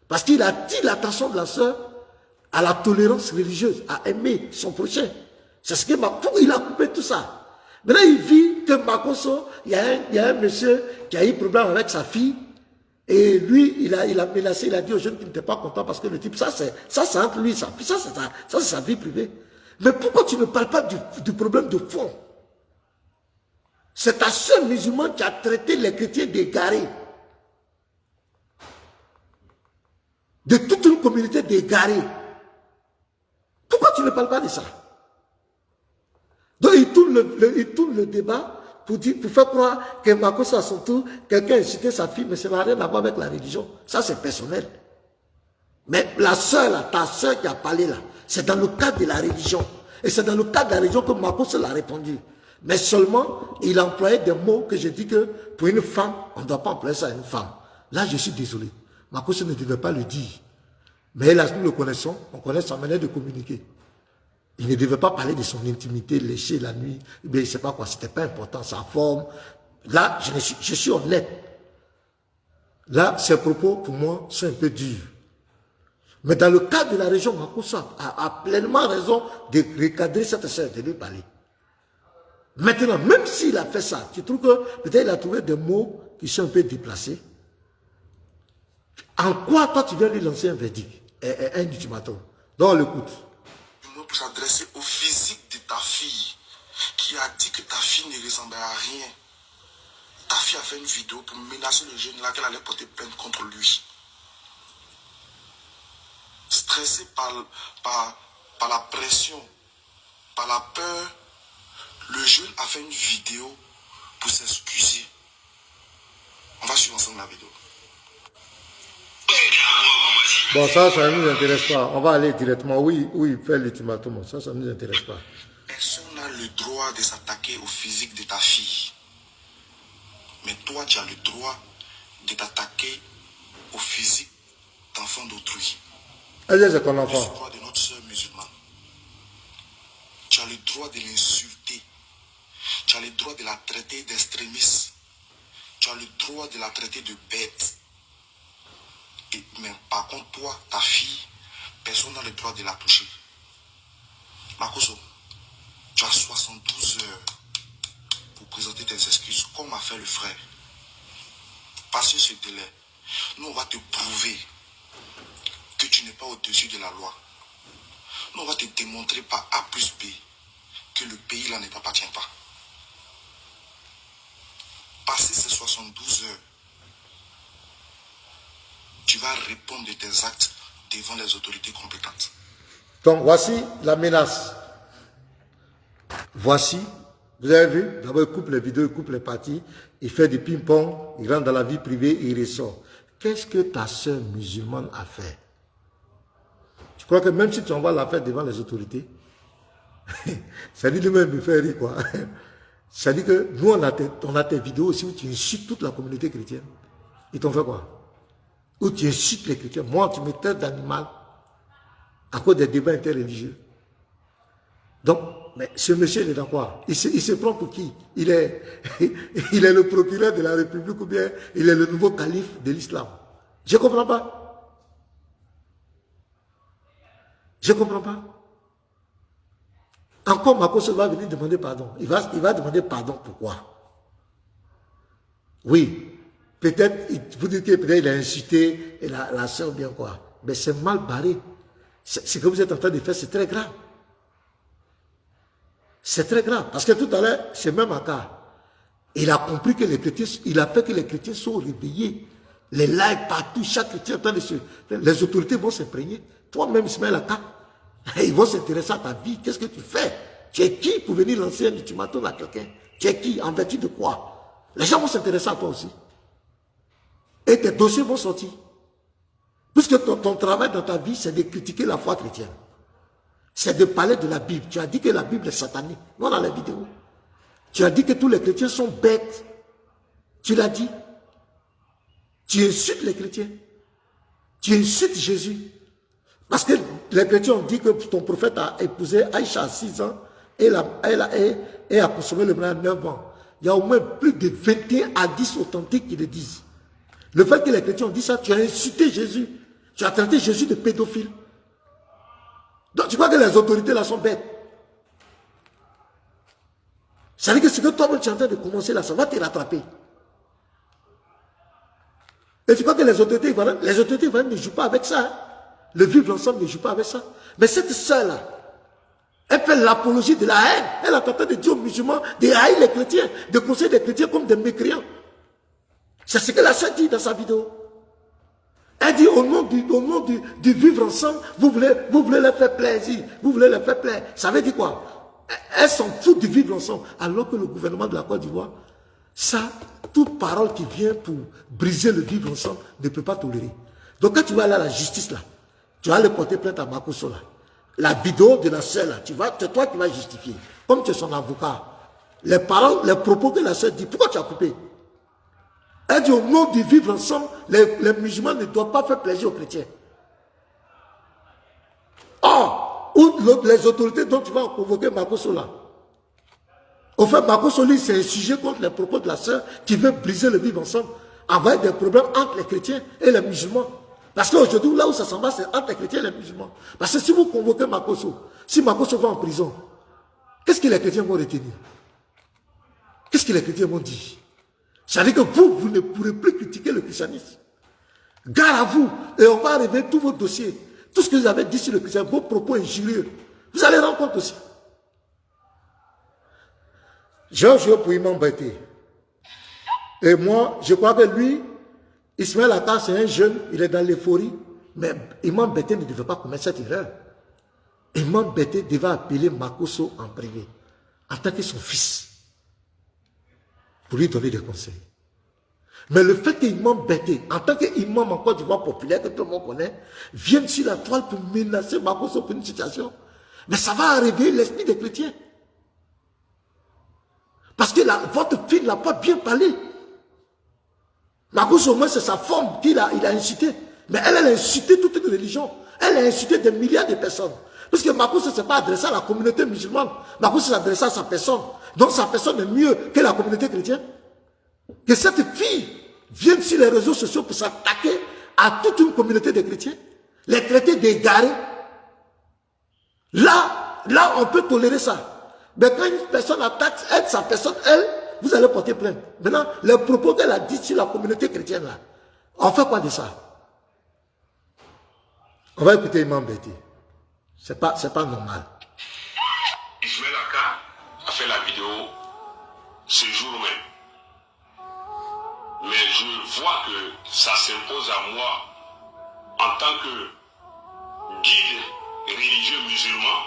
Parce qu'il attire l'attention de la sœur à la tolérance religieuse, à aimer son prochain. C'est ce que il a coupé tout ça. Maintenant, il vit que Makoso, il y a un monsieur qui a eu problème avec sa fille, et lui, il a menacé, il a dit aux jeunes qu'il n'était pas content parce que le type, ça c'est entre lui et sa fille, ça c'est sa vie privée. Mais pourquoi tu ne parles pas du problème de fond? C'est ta sœur musulmane qui a traité les chrétiens d'égarés. De toute une communauté d'égarés. Pourquoi tu ne parles pas de ça? Donc il tourne le débat pour faire croire que Makoso à son tour, quelqu'un a incité sa fille, mais ça n'a rien à voir avec la religion. Ça c'est personnel. Mais la sœur là, ta sœur qui a parlé là, c'est dans le cadre de la religion. Et c'est dans le cadre de la religion que Makoso l'a répondu. Mais seulement, il employait des mots que je dis que pour une femme, on ne doit pas employer ça à une femme. Là, je suis désolé. Makoso ne devait pas le dire. Mais hélas, nous le connaissons, on connaît sa manière de communiquer. Il ne devait pas parler de son intimité, lécher la nuit, mais je ne sais pas quoi, c'était pas important, sa forme. Là, je suis honnête. Là, ses propos, pour moi, sont un peu durs. Mais dans le cadre de la région, Makoso a pleinement raison de recadrer cette sœur, de lui parler. Maintenant, même s'il a fait ça, tu trouves que peut-être il a trouvé des mots qui sont un peu déplacés. En quoi toi tu viens lui lancer un verdict, un ultimatum? Donc on l'écoute. Pour s'adresser au physique de ta fille, qui a dit que ta fille ne ressemblait à rien. Ta fille a fait une vidéo pour menacer le jeune là qu'elle allait porter plainte contre lui. Stressé par la pression, par la peur, le jeune a fait une vidéo pour s'excuser. On va suivre ensemble la vidéo. Bon, ça ne nous intéresse pas. On va aller directement où il fait l'ultimatum. Ça ne nous intéresse pas. Personne n'a le droit de s'attaquer au physique de ta fille. Mais toi, tu as le droit de t'attaquer au physique d'enfant d'autrui. C'est ton enfant. C'est le droit de notre soeur musulmane. Tu as le droit de l'insulter. Tu as le droit de la traiter d'extrémiste. Tu as le droit de la traiter de bête. Mais par contre, toi, ta fille, personne n'a le droit de la toucher. Makoso, tu as 72 heures pour présenter tes excuses, comme a fait le frère. Passez ce délai. Nous, on va te prouver que tu n'es pas au-dessus de la loi. Nous, on va te démontrer par A plus B que le pays là ne t'appartient pas. Passez ces 72 heures, tu vas répondre de tes actes devant les autorités compétentes. Donc, voici la menace. Voici, vous avez vu, d'abord il coupe les vidéos, il coupe les parties, il fait du ping-pong, il rentre dans la vie privée et il ressort. Qu'est-ce que ta soeur musulmane a fait? Je crois que même si tu envoies l'affaire devant les autorités, ça dit lui-même me fait rire quoi. Ça dit que nous on a tes vidéos aussi où tu insultes toute la communauté chrétienne. Ils t'ont fait quoi? Où tu incites les chrétiens. Moi, tu me traites d'animal à cause des débats interreligieux. Donc, mais ce monsieur, il est dans quoi? Il se prend pour qui? Il est le procureur de la République ou bien il est le nouveau calife de l'islam. Je ne comprends pas. Je ne comprends pas. Encore Makoso va venir demander pardon. Il va demander pardon. Pourquoi? Oui. Peut-être, vous dites que peut-être il a incité la soeur bien quoi. Mais c'est mal barré. Ce que vous êtes en train de faire, c'est très grave. C'est très grave. Parce que tout à l'heure, c'est même un cas. Il a compris que les chrétiens, il a fait que les chrétiens sont réveillés. Les lives partout, chaque chrétien est en train de se... Les autorités vont s'imprégner. Toi-même, Ismaël Aka, ils vont s'intéresser à ta vie. Qu'est-ce que tu fais? Tu es qui pour venir lancer un ultimatum à quelqu'un? Tu es qui? En vertu de quoi? Les gens vont s'intéresser à toi aussi. Et tes dossiers vont sortir. Puisque ton travail dans ta vie, c'est de critiquer la foi chrétienne. C'est de parler de la Bible. Tu as dit que la Bible est satanique. Non, dans la vidéo. Tu as dit que tous les chrétiens sont bêtes. Tu l'as dit. Tu insultes les chrétiens. Tu insultes Jésus. Parce que les chrétiens ont dit que ton prophète a épousé Aïcha à 6 ans et a consommé le bras à 9 ans. Il y a au moins plus de 21 hadiths authentiques qui le disent. Le fait que les chrétiens ont dit ça, tu as insulté Jésus. Tu as traité Jésus de pédophile. Donc tu crois que les autorités là sont bêtes. Ça veut dire que ce que toi tu es en train de commencer là, ça va te rattraper. Et tu crois que les autorités ne jouent pas avec ça. Hein? Le vivre ensemble ne joue pas avec ça. Mais cette sœur-là, elle fait l'apologie de la haine. Elle est en train de dire aux musulmans de haïr les chrétiens, de conseiller les chrétiens comme des mécréants. C'est ce que la sœur dit dans sa vidéo. Elle dit au nom du vivre ensemble, vous voulez leur faire plaisir. Vous voulez leur faire plaisir. Ça veut dire quoi? Elle s'en fout du vivre ensemble. Alors que le gouvernement de la Côte d'Ivoire, ça, toute parole qui vient pour briser le vivre ensemble ne peut pas tolérer. Donc quand tu vas aller à la justice là, tu vas aller porter plainte à Makosso là. La vidéo de la sœur là, c'est toi qui vas justifier. Comme tu es son avocat. Les paroles, les propos que la sœur dit, pourquoi tu as coupé? Elle dit au nom du vivre ensemble, les musulmans ne doivent pas faire plaisir aux chrétiens. Or, les autorités dont tu vas convoquer Makosso là. Au fait, Makosso lui, c'est un sujet contre les propos de la sœur qui veut briser le vivre ensemble, envoyer des problèmes entre les chrétiens et les musulmans. Parce qu'aujourd'hui, là où ça s'en va, c'est entre les chrétiens et les musulmans. Parce que si vous convoquez Makosso, si Makosso va en prison, qu'est-ce que les chrétiens vont retenir? Qu'est-ce que les chrétiens vont dire? Ça veut dire que vous ne pourrez plus critiquer le christianisme. Gare à vous, et on va arriver tous vos dossiers. Tout ce que vous avez dit sur le christianisme, vos propos injurieux, vous allez rendre compte aussi. Georges pour m'embêter. Et moi, je crois que lui, Ismaël Atta, c'est un jeune, il est dans l'euphorie, mais Imam Bété ne devait pas commettre cette erreur. Imam Bété devait appeler Makosso en privé, en tant que son fils, pour lui donner des conseils. Mais le fait qu'Imam Bété, en tant qu'imam en Côte d'Ivoire populaire, que tout le monde connaît, vienne sur la toile pour menacer Makosso pour une situation, mais ça va arriver l'esprit des chrétiens. Parce que votre fille n'a pas bien parlé. Makosso, au moins, c'est sa forme qu'il a incité. Mais elle a incité toute une religion. Elle a incité des milliards de personnes. Parce que Makosso ne s'est pas adressé à la communauté musulmane. Makosso s'est adressé à sa personne. Donc sa personne est mieux que la communauté chrétienne. Que cette fille vienne sur les réseaux sociaux pour s'attaquer à toute une communauté de chrétiens. Les traiter d'égarés. Là, on peut tolérer ça. Mais quand une personne attaque sa personne, vous allez porter plainte. Maintenant, les propos qu'elle a dit sur la communauté chrétienne, là, on fait quoi de ça? On va écouter Imam Bété. C'est pas normal. Ismaël Aka a fait la vidéo ce jour même. Mais je vois que ça s'impose à moi en tant que guide religieux musulman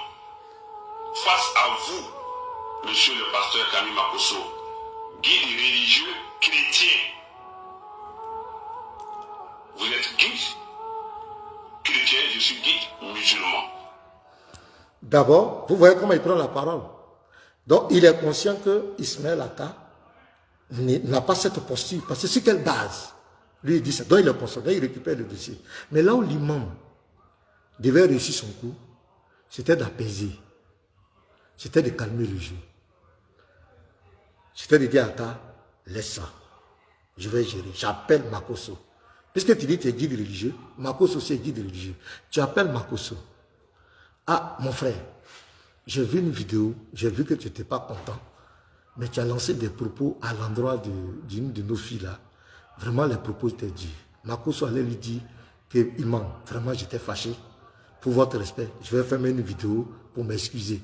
face à vous, monsieur le pasteur Camille Makosso, guide religieux chrétien. Vous êtes guide chrétien, je suis guide musulman. D'abord, vous voyez comment il prend la parole. Donc, il est conscient que Ismaël Atta n'a pas cette posture. Parce que sur quelle base? Lui, il dit ça. Donc, il est conscient. Donc, il récupère le dossier. Mais là où l'imam devait réussir son coup, c'était d'apaiser. C'était de calmer le jeu. C'était de dire à Atta, laisse ça. Je vais gérer. J'appelle Makosso. Puisque tu dis que tu es guide religieux, Makosso aussi est guide religieux. Tu appelles Makosso. Ah, mon frère, j'ai vu une vidéo, j'ai vu que tu n'étais pas content, mais tu as lancé des propos à l'endroit d'une de nos filles là. Vraiment, les propos étaient durs. Makosso allait lui dire que, imam, vraiment, j'étais fâché. Pour votre respect, je vais faire une vidéo pour m'excuser.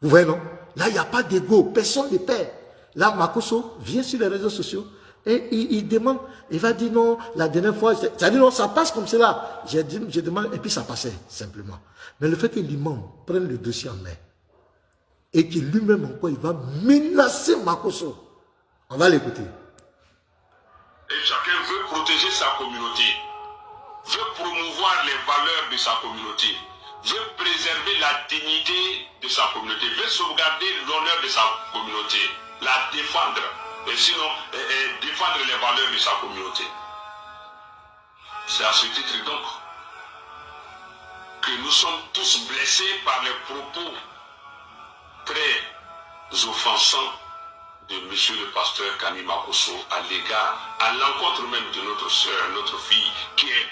Vous voyez, non? Là, il n'y a pas d'ego, personne ne perd. Là, Makosso vient sur les réseaux sociaux et il demande, il va dire non, la dernière fois, ça dit non, ça passe comme cela. Je demande, et puis ça passait, simplement. Mais le fait que l'imam prenne le dossier en main et qu'il lui-même encore, il va menacer Makosso, on va l'écouter. Et chacun veut protéger sa communauté. veut promouvoir les valeurs de sa communauté, veut préserver la dignité de sa communauté, veut sauvegarder l'honneur de sa communauté, la défendre, et sinon défendre les valeurs de sa communauté. C'est à ce titre donc que nous sommes tous blessés par les propos très offensants de monsieur le pasteur Kami Makosso à l'égard, à l'encontre même de notre soeur, notre fille, qui est...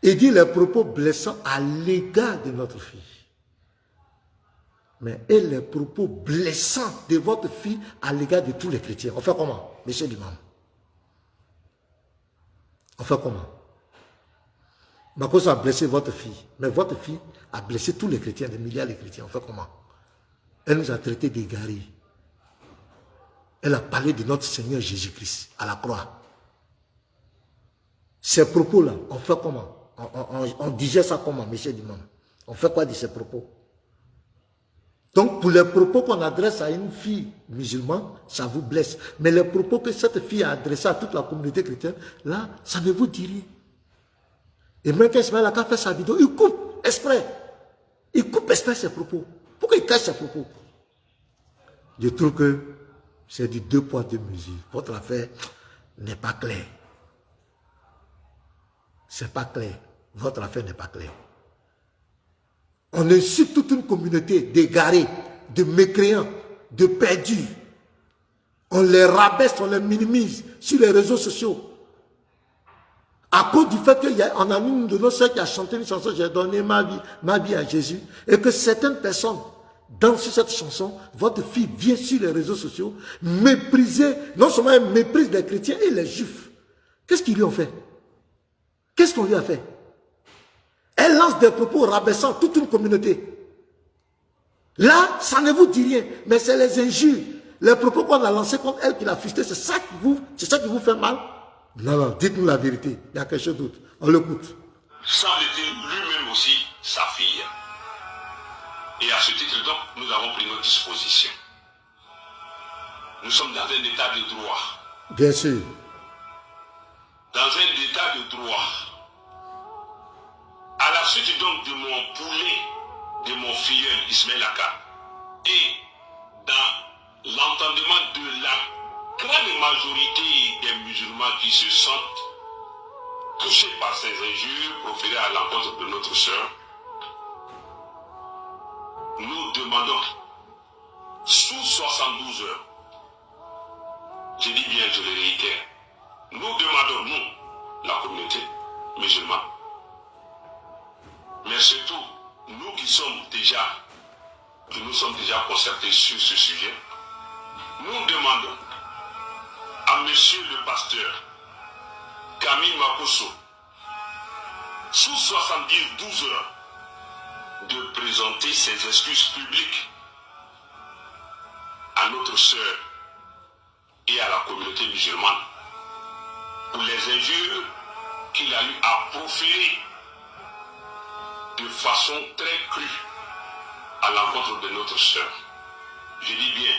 Il dit les propos blessants à l'égard de notre fille. Mais et les propos blessants de votre fille à l'égard de tous les chrétiens. On fait comment, monsieur l'imam? On fait comment? Makosso a blessé votre fille, mais votre fille a blessé tous les chrétiens, des milliards de chrétiens. On fait comment? Elle nous a traités d'égarés. Elle a parlé de notre Seigneur Jésus-Christ à la croix. Ces propos-là, on fait comment? On digère ça comment, monsieur l'imam? On fait quoi de ces propos? Donc, pour les propos qu'on adresse à une fille musulmane, ça vous blesse. Mais les propos que cette fille a adressés à toute la communauté chrétienne, là, ça ne vous dit rien. Et même quand Ismaël a fait sa vidéo, il coupe exprès. Il coupe exprès ses propos. Pourquoi il cache ses propos? Je trouve que c'est du 2 poids 2 mesures. Votre affaire n'est pas claire. C'est pas clair. Votre affaire n'est pas claire. On insulte toute une communauté d'égarés, de mécréants, de perdus. On les rabaisse, on les minimise sur les réseaux sociaux. À cause du fait qu'on a une de nos soeurs qui a chanté une chanson, j'ai donné ma vie à Jésus, et que certaines personnes dansent sur cette chanson, votre fille vient sur les réseaux sociaux, mépriser, non seulement elle méprise les chrétiens et les juifs. Qu'est-ce qu'ils lui ont fait? Qu'est-ce qu'on lui a fait? Elle lance des propos rabaissant toute une communauté. Là, ça ne vous dit rien, mais c'est les injures, les propos qu'on a lancés contre elle, qu'il a fusté, c'est ça qui vous fait mal? Non, non, dites-nous la vérité, il y a quelque chose d'autre. On l'écoute. Semble-t-il lui-même aussi sa fille. Et à ce titre donc, nous avons pris nos dispositions. Nous sommes dans un état de droit. Bien sûr. Dans un état de droit. À la suite donc de mon poulet, de mon filleul Ismaël Aka, et dans l'entendement de la grande majorité des musulmans qui se sentent touchés par ces injures proférées à l'encontre de notre sœur, nous demandons sous 72 heures, je dis bien, je le réitère, nous demandons, nous, la communauté musulmane, mais surtout, nous qui nous sommes déjà concertés sur ce sujet, nous demandons à monsieur le pasteur Kami Makosso, sous 12 heures, de présenter ses excuses publiques à notre sœur et à la communauté musulmane pour les injures qu'il a eu à proférer de façon très crue à l'encontre de notre sœur. Je dis bien,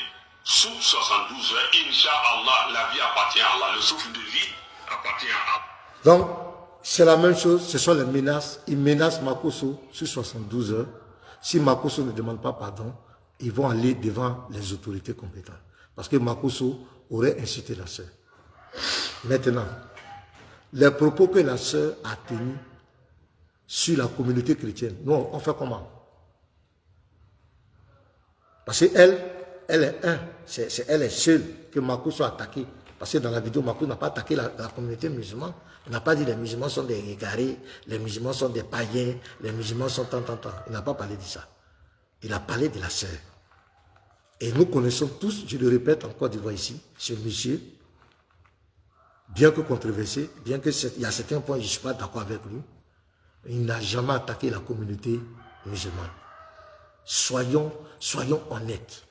sous 72 heures, Inch'Allah, la vie appartient à Allah, le souffle de vie appartient à Allah. Donc, c'est la même chose, ce sont les menaces. Ils menacent Makosso sur 72 heures. Si Makosso ne demande pas pardon, ils vont aller devant les autorités compétentes. Parce que Makosso aurait incité la sœur. Maintenant, les propos que la sœur a tenus sur la communauté chrétienne, nous, on fait comment? Parce qu'elle, elle est seule que Makosso a attaqué. Parce que dans la vidéo, Makosso n'a pas attaqué la communauté musulmane. Il n'a pas dit les musulmans sont des égarés, les musulmans sont des païens, les musulmans sont tant. Il n'a pas parlé de ça. Il a parlé de la sœur. Et nous connaissons tous, je le répète en Côte d'Ivoire ici, ce monsieur, bien que controversé, bien qu'il y a certains points, je ne suis pas d'accord avec lui, il n'a jamais attaqué la communauté musulmane. Soyons honnêtes.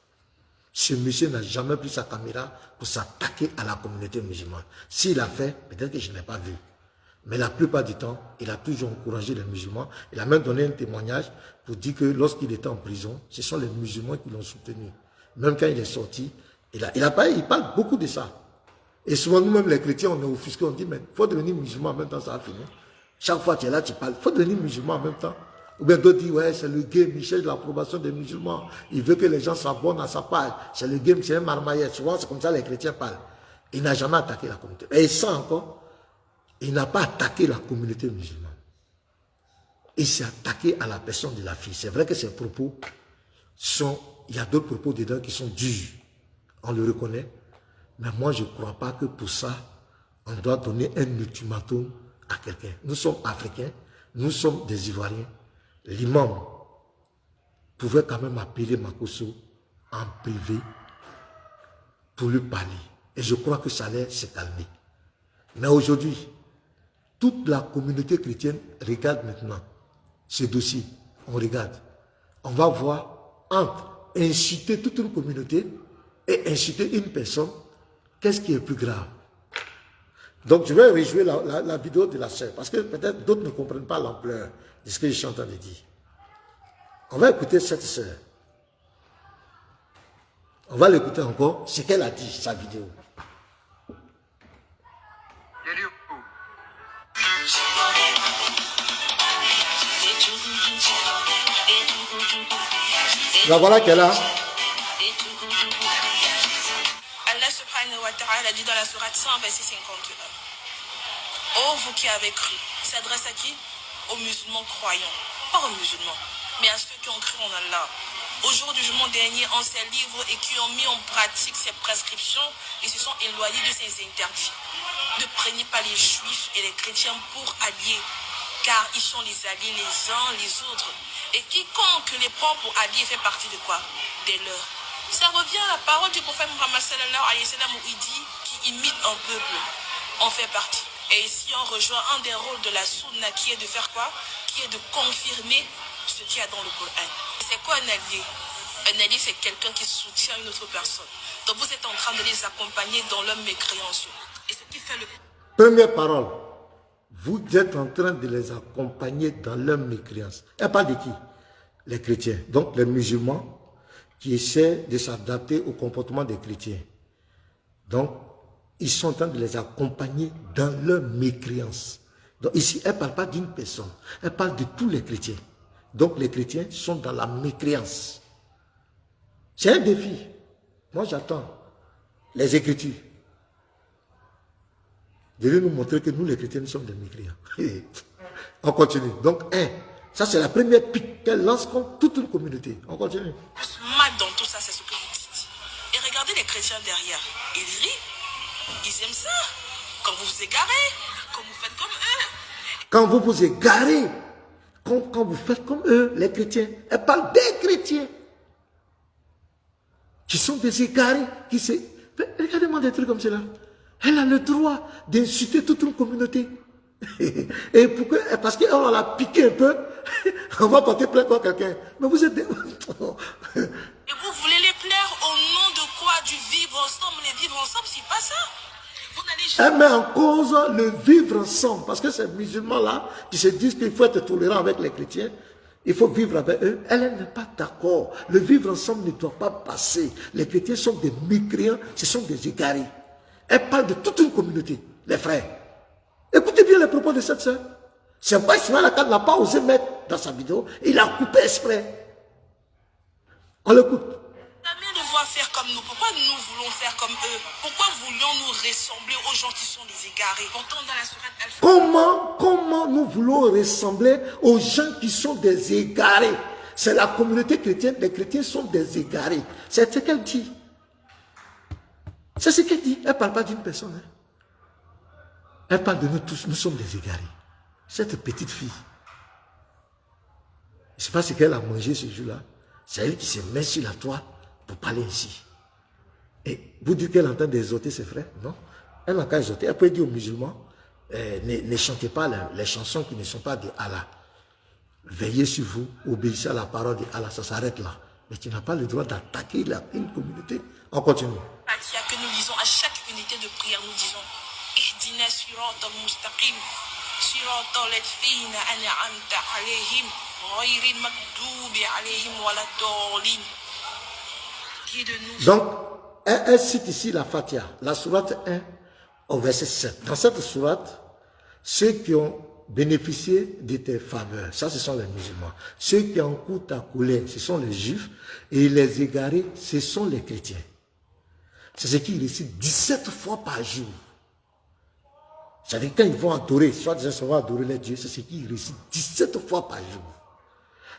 Ce monsieur n'a jamais pris sa caméra pour s'attaquer à la communauté musulmane. S'il a fait, peut-être que je ne l'ai pas vu. Mais la plupart du temps, il a toujours encouragé les musulmans. Il a même donné un témoignage pour dire que lorsqu'il était en prison, ce sont les musulmans qui l'ont soutenu. Même quand il est sorti, il parle beaucoup de ça. Et souvent, nous-mêmes, les chrétiens, on est offusqués, on dit, mais il faut devenir musulman, en même temps, ça a fini. Chaque fois que tu es là, tu parles. Il faut devenir musulman en même temps. Ou bien d'autres disent, ouais, c'est le game, il cherche l'approbation des musulmans. Il veut que les gens s'abonnent à sa page. C'est le game, c'est un marmailleur. Souvent, c'est comme ça que les chrétiens parlent. Il n'a jamais attaqué la communauté. Et ça encore, il n'a pas attaqué la communauté musulmane. Il s'est attaqué à la personne de la fille. C'est vrai que ses propos sont, il y a d'autres propos dedans qui sont durs. On le reconnaît. Mais moi, je ne crois pas que pour ça, on doit donner un ultimatum à quelqu'un. Nous sommes Africains, nous sommes des Ivoiriens. L'imam pouvait quand même appeler Makosso en privé pour lui parler. Et je crois que ça allait se calmer. Mais aujourd'hui, toute la communauté chrétienne regarde maintenant ce dossier. On regarde. On va voir entre inciter toute une communauté et inciter une personne. Qu'est-ce qui est plus grave? Donc, je vais rejouer la vidéo de la sœur, parce que peut-être d'autres ne comprennent pas l'ampleur de ce que je suis en train de dire. On va écouter cette sœur. On va l'écouter encore, ce qu'elle a dit, sa vidéo. La voilà qu'elle a. Allah subhanahu wa ta'ala dit dans la sourate 100, verset 51. Oh, vous qui avez cru, il s'adresse à qui? Aux musulmans croyants. Pas aux musulmans, mais à ceux qui ont cru en Allah. Au jour du jugement dernier, en ces livres et qui ont mis en pratique ces prescriptions et se sont éloignés de ces interdits. Ne prenez pas les juifs et les chrétiens pour alliés, car ils sont les alliés les uns les autres. Et quiconque les prend pour alliés fait partie de quoi? Des leurs. Ça revient à la parole du prophète Muhammad sallallahu alayhi wa sallam où il dit qu'il imite un peuple. On fait partie. Et ici on rejoint un des rôles de la sunna qui est de faire quoi? Qui est de confirmer ce qu'il y a dans le Coran. C'est quoi un allié? Un allié, c'est quelqu'un qui soutient une autre personne. Donc vous êtes en train de les accompagner dans leur mécréance. Et ce qui fait le... Première parole. Vous êtes en train de les accompagner dans leur mécréance. Elle parle de qui? Les chrétiens. Donc les musulmans qui essaient de s'adapter au comportement des chrétiens. Donc, ils sont en train de les accompagner dans leur mécréance. Donc ici, elle ne parle pas d'une personne. Elle parle de tous les chrétiens. Donc les chrétiens sont dans la mécréance. C'est un défi. Moi, j'attends les Écritures. Je vais nous montrer que nous, les chrétiens, nous sommes des mécréants. On continue. Donc, ça c'est la première pique qu'elle lance contre toute une communauté. On continue. Mal dans tout ça, c'est ce que vous dites. Et regardez les chrétiens derrière. Ils rient. Ils aiment ça. Quand vous vous égarez, quand vous faites comme eux. Quand vous vous égarez, quand vous faites comme eux, les chrétiens. Elle parle des chrétiens. Qui sont des égarés. Regardez-moi des trucs comme cela. Elle a le droit d'insulter toute une communauté. Et pourquoi? Parce qu'on l'a piqué un peu, on va porter plainte contre quelqu'un. Mais vous êtes des... Et vous voulez les plaire au nom de quoi? Du vivre ensemble. Les vivre ensemble, c'est pas ça. Vous n'allez jamais... Elle met en cause le vivre ensemble. Parce que ces musulmans-là, qui se disent qu'il faut être tolérant avec les chrétiens, il faut vivre avec eux. Elle n'est pas d'accord. Le vivre ensemble ne doit pas passer. Les chrétiens sont des mécréants, ce sont des égarés. Elle parle de toute une communauté, les frères. Écoutez bien les propos de cette sœur. C'est vrai, Ismaël Akkad n'a pas osé mettre dans sa vidéo. Il a coupé exprès. On l'écoute. Jamais devoir faire comme nous. Pourquoi nous voulons faire comme eux? Pourquoi voulions-nous ressembler aux gens qui sont des égarés? Pourtant, dans la sourate Al-Furqan. Comment nous voulons ressembler aux gens qui sont des égarés? C'est la communauté chrétienne. Les chrétiens sont des égarés. C'est ce qu'elle dit. C'est ce qu'elle dit. Elle ne parle pas d'une personne. Hein. Elle parle de nous tous. Nous sommes des égarés. Cette petite fille. Je ne sais pas ce qu'elle a mangé ce jour-là. C'est elle qui se met sur la toile pour parler ici. Et vous dites qu'elle est en train d'exhorter ses frères? Non. Elle n'a qu'à exhorter. Elle peut dire aux musulmans, ne chantez pas les chansons qui ne sont pas de Allah. Veillez sur vous, obéissez à la parole de Allah. Ça s'arrête là. Mais tu n'as pas le droit d'attaquer une communauté. On continue. Que nous lisons à chaque unité de prière, nous disons Ihdina siratal mustaqim siratal ladzina an'amta alayhim ghayril maghdubi alayhim waladdallin. Guide-nous. Donc, elle cite ici la Fatiha, la sourate 1 au verset 7. Dans cette sourate, ceux qui ont bénéficier de tes faveurs. Ça, ce sont les musulmans. Ceux qui encourent ta colère, ce sont les juifs. Et les égarés, ce sont les chrétiens. C'est ce qu'ils récitent 17 fois par jour. C'est-à-dire quand ils vont adorer, soit disant qu'ils vont adorer les dieux, c'est ce qu'ils récitent 17 fois par jour.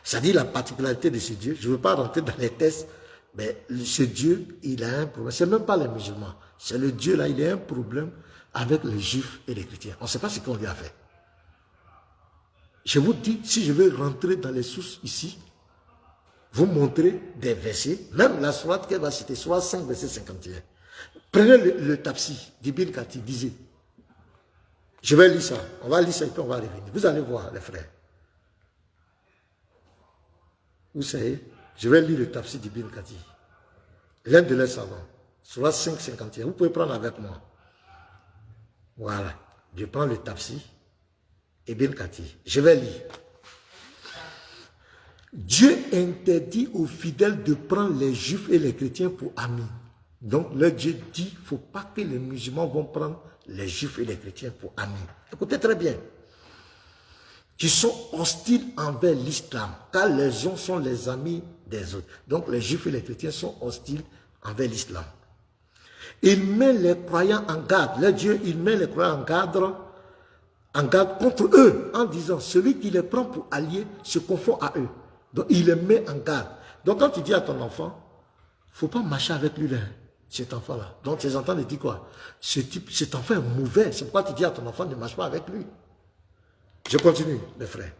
C'est-à-dire la particularité de ce Dieu. Je ne veux pas rentrer dans les tests, mais ce Dieu, il a un problème. Ce n'est même pas les musulmans. C'est le Dieu là, il a un problème avec les juifs et les chrétiens. On ne sait pas ce qu'on lui a fait. Je vous dis, si je veux rentrer dans les sources ici, vous montrer des versets, même la sourate qu'elle va citer, sourate 5, verset 51. Prenez le tafsir d'Ibn Kathir, disait. Je vais lire ça. On va lire ça et puis on va revenir. Vous allez voir, les frères. Vous savez, je vais lire le tafsir d'Ibn Kathir. L'un de leurs savants. Sourate 5, 51. Vous pouvez prendre avec moi. Voilà. Je prends le tafsir. Ibn Kathir. Je vais lire. Dieu interdit aux fidèles de prendre les juifs et les chrétiens pour amis. Donc, le Dieu dit qu'il ne faut pas que les musulmans vont prendre les juifs et les chrétiens pour amis. Écoutez très bien. Qui sont hostiles envers l'islam, car les uns sont les amis des autres. Donc, les juifs et les chrétiens sont hostiles envers l'islam. Il met les croyants en garde. Le Dieu, il met les croyants en garde contre eux, en disant, celui qui les prend pour alliés se confond à eux. Donc, il les met en garde. Donc, quand tu dis à ton enfant, il ne faut pas marcher avec lui, là, cet enfant-là. Donc, tes enfants te disent quoi? Cet enfant est mauvais. C'est pourquoi tu dis à ton enfant, ne marche pas avec lui. Je continue, mes frères.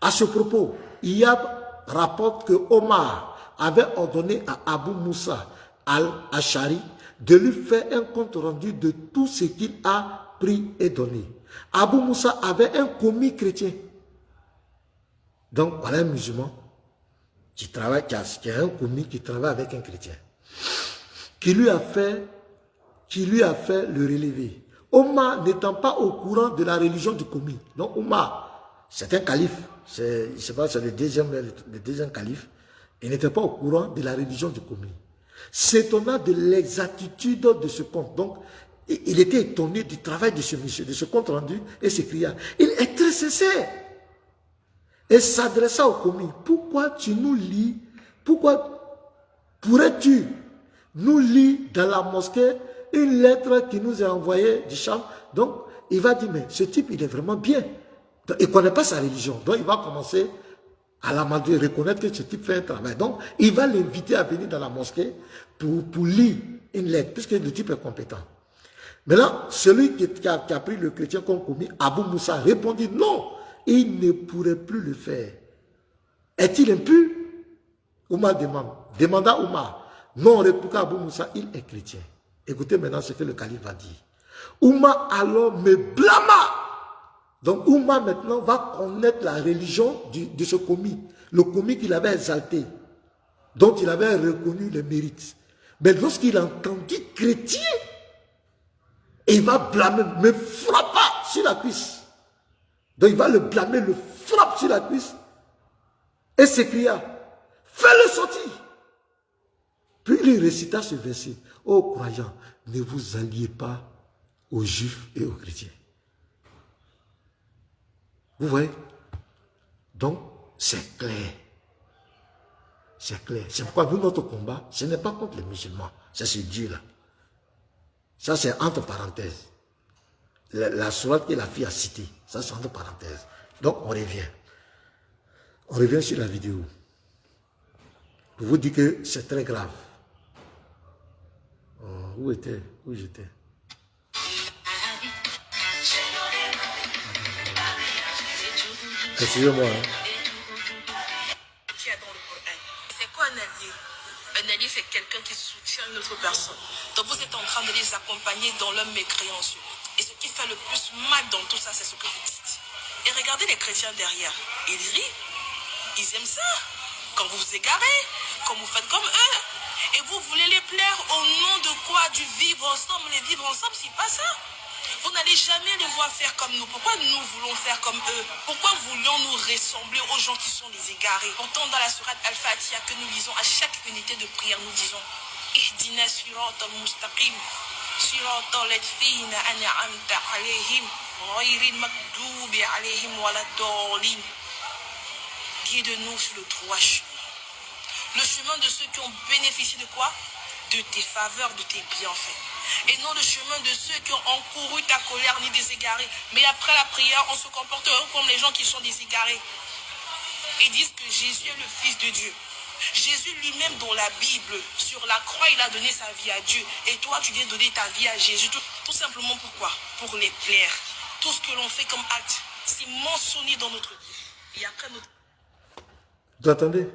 À ce propos, Iyab rapporte que Omar avait ordonné à Abu Moussa al-Ashari de lui faire un compte rendu de tout ce qu'il a pris et donné. Abu Moussa avait un commis chrétien. Donc, voilà un musulman qui travaille, qui a un commis qui travaille avec un chrétien, qui lui a fait le relevé. Omar n'étant pas au courant de la religion du commis. Donc, Omar, c'est un calife, c'est le deuxième calife, il n'était pas au courant de la religion du commis. S'étonnant de l'exactitude de ce compte. Donc, il était étonné du travail de ce monsieur, de ce compte rendu, et s'écria, il est très sincère. Et s'adressa au commis, pourquoi tu nous lis, pourquoi pourrais-tu nous lire dans la mosquée une lettre qui nous est envoyée du Cham? Donc, il va dire, mais ce type, il est vraiment bien. Donc, il ne connaît pas sa religion. Donc, il va commencer à l'amender, reconnaître que ce type fait un travail. Donc, il va l'inviter à venir dans la mosquée pour lire une lettre, puisque le type est compétent. Maintenant, celui qui a pris le chrétien comme commis, Abu Moussa, répondit, non, il ne pourrait plus le faire. Est-il impur? Omar demanda Omar. Non, répliqua Abu Moussa, il est chrétien. Écoutez maintenant ce que le calife va dire. Omar alors me blâma. Donc Omar maintenant va connaître la religion de ce commis. Le commis qu'il avait exalté, dont il avait reconnu les mérites. Mais lorsqu'il entendit chrétien, il va blâmer, me frappa sur la cuisse. Donc il va le blâmer, le frappe sur la cuisse et s'écria, fais-le sortir. Puis il récita ce verset, ô croyants, ne vous alliez pas aux juifs et aux chrétiens. Vous voyez? Donc c'est clair. C'est clair. C'est pourquoi nous, notre combat, ce n'est pas contre les musulmans, c'est ce Dieu-là. Ça c'est entre parenthèses. La sourate que la fille a citée, ça c'est entre parenthèses. Donc on revient. On revient sur la vidéo. Pour vous dire que c'est très grave. Où j'étais? Excusez-moi. C'est quoi un allié? Un allié, c'est quelqu'un qui soutient une autre personne. Donc vous êtes en train de les accompagner dans leur mécréance. Et ce qui fait le plus mal dans tout ça, c'est ce que vous dites. Et regardez les chrétiens derrière. Ils rient. Ils aiment ça. Quand vous vous égarez, quand vous faites comme eux. Et vous voulez les plaire au nom de quoi? Du vivre ensemble. Les vivre ensemble, c'est pas ça. Vous n'allez jamais les voir faire comme nous. Pourquoi nous voulons faire comme eux? Pourquoi voulions-nous ressembler aux gens qui sont les égarés? Pourtant, dans la sourate Al-Fatiha que nous lisons à chaque unité de prière, nous disons Ihdina siratal mustaqim, siratal ladhina an'amta alayhim, ghayril maghdubi maghdubi alayhim waladdallin. Guide-nous sur le droit chemin. Le chemin de ceux qui ont bénéficié de quoi? De tes faveurs, de tes bienfaits. Et non le chemin de ceux qui ont encouru ta colère ni des égarés. Mais après la prière, on se comporte comme les gens qui sont des égarés. Ils disent que Jésus est le Fils de Dieu. Jésus lui-même dans la Bible, sur la croix, il a donné sa vie à Dieu. Et toi, tu viens donner ta vie à Jésus. Tout simplement pourquoi? Pour les plaire. Tout ce que l'on fait comme acte, c'est mentionné dans notre vie. Et après notre... Vous entendez?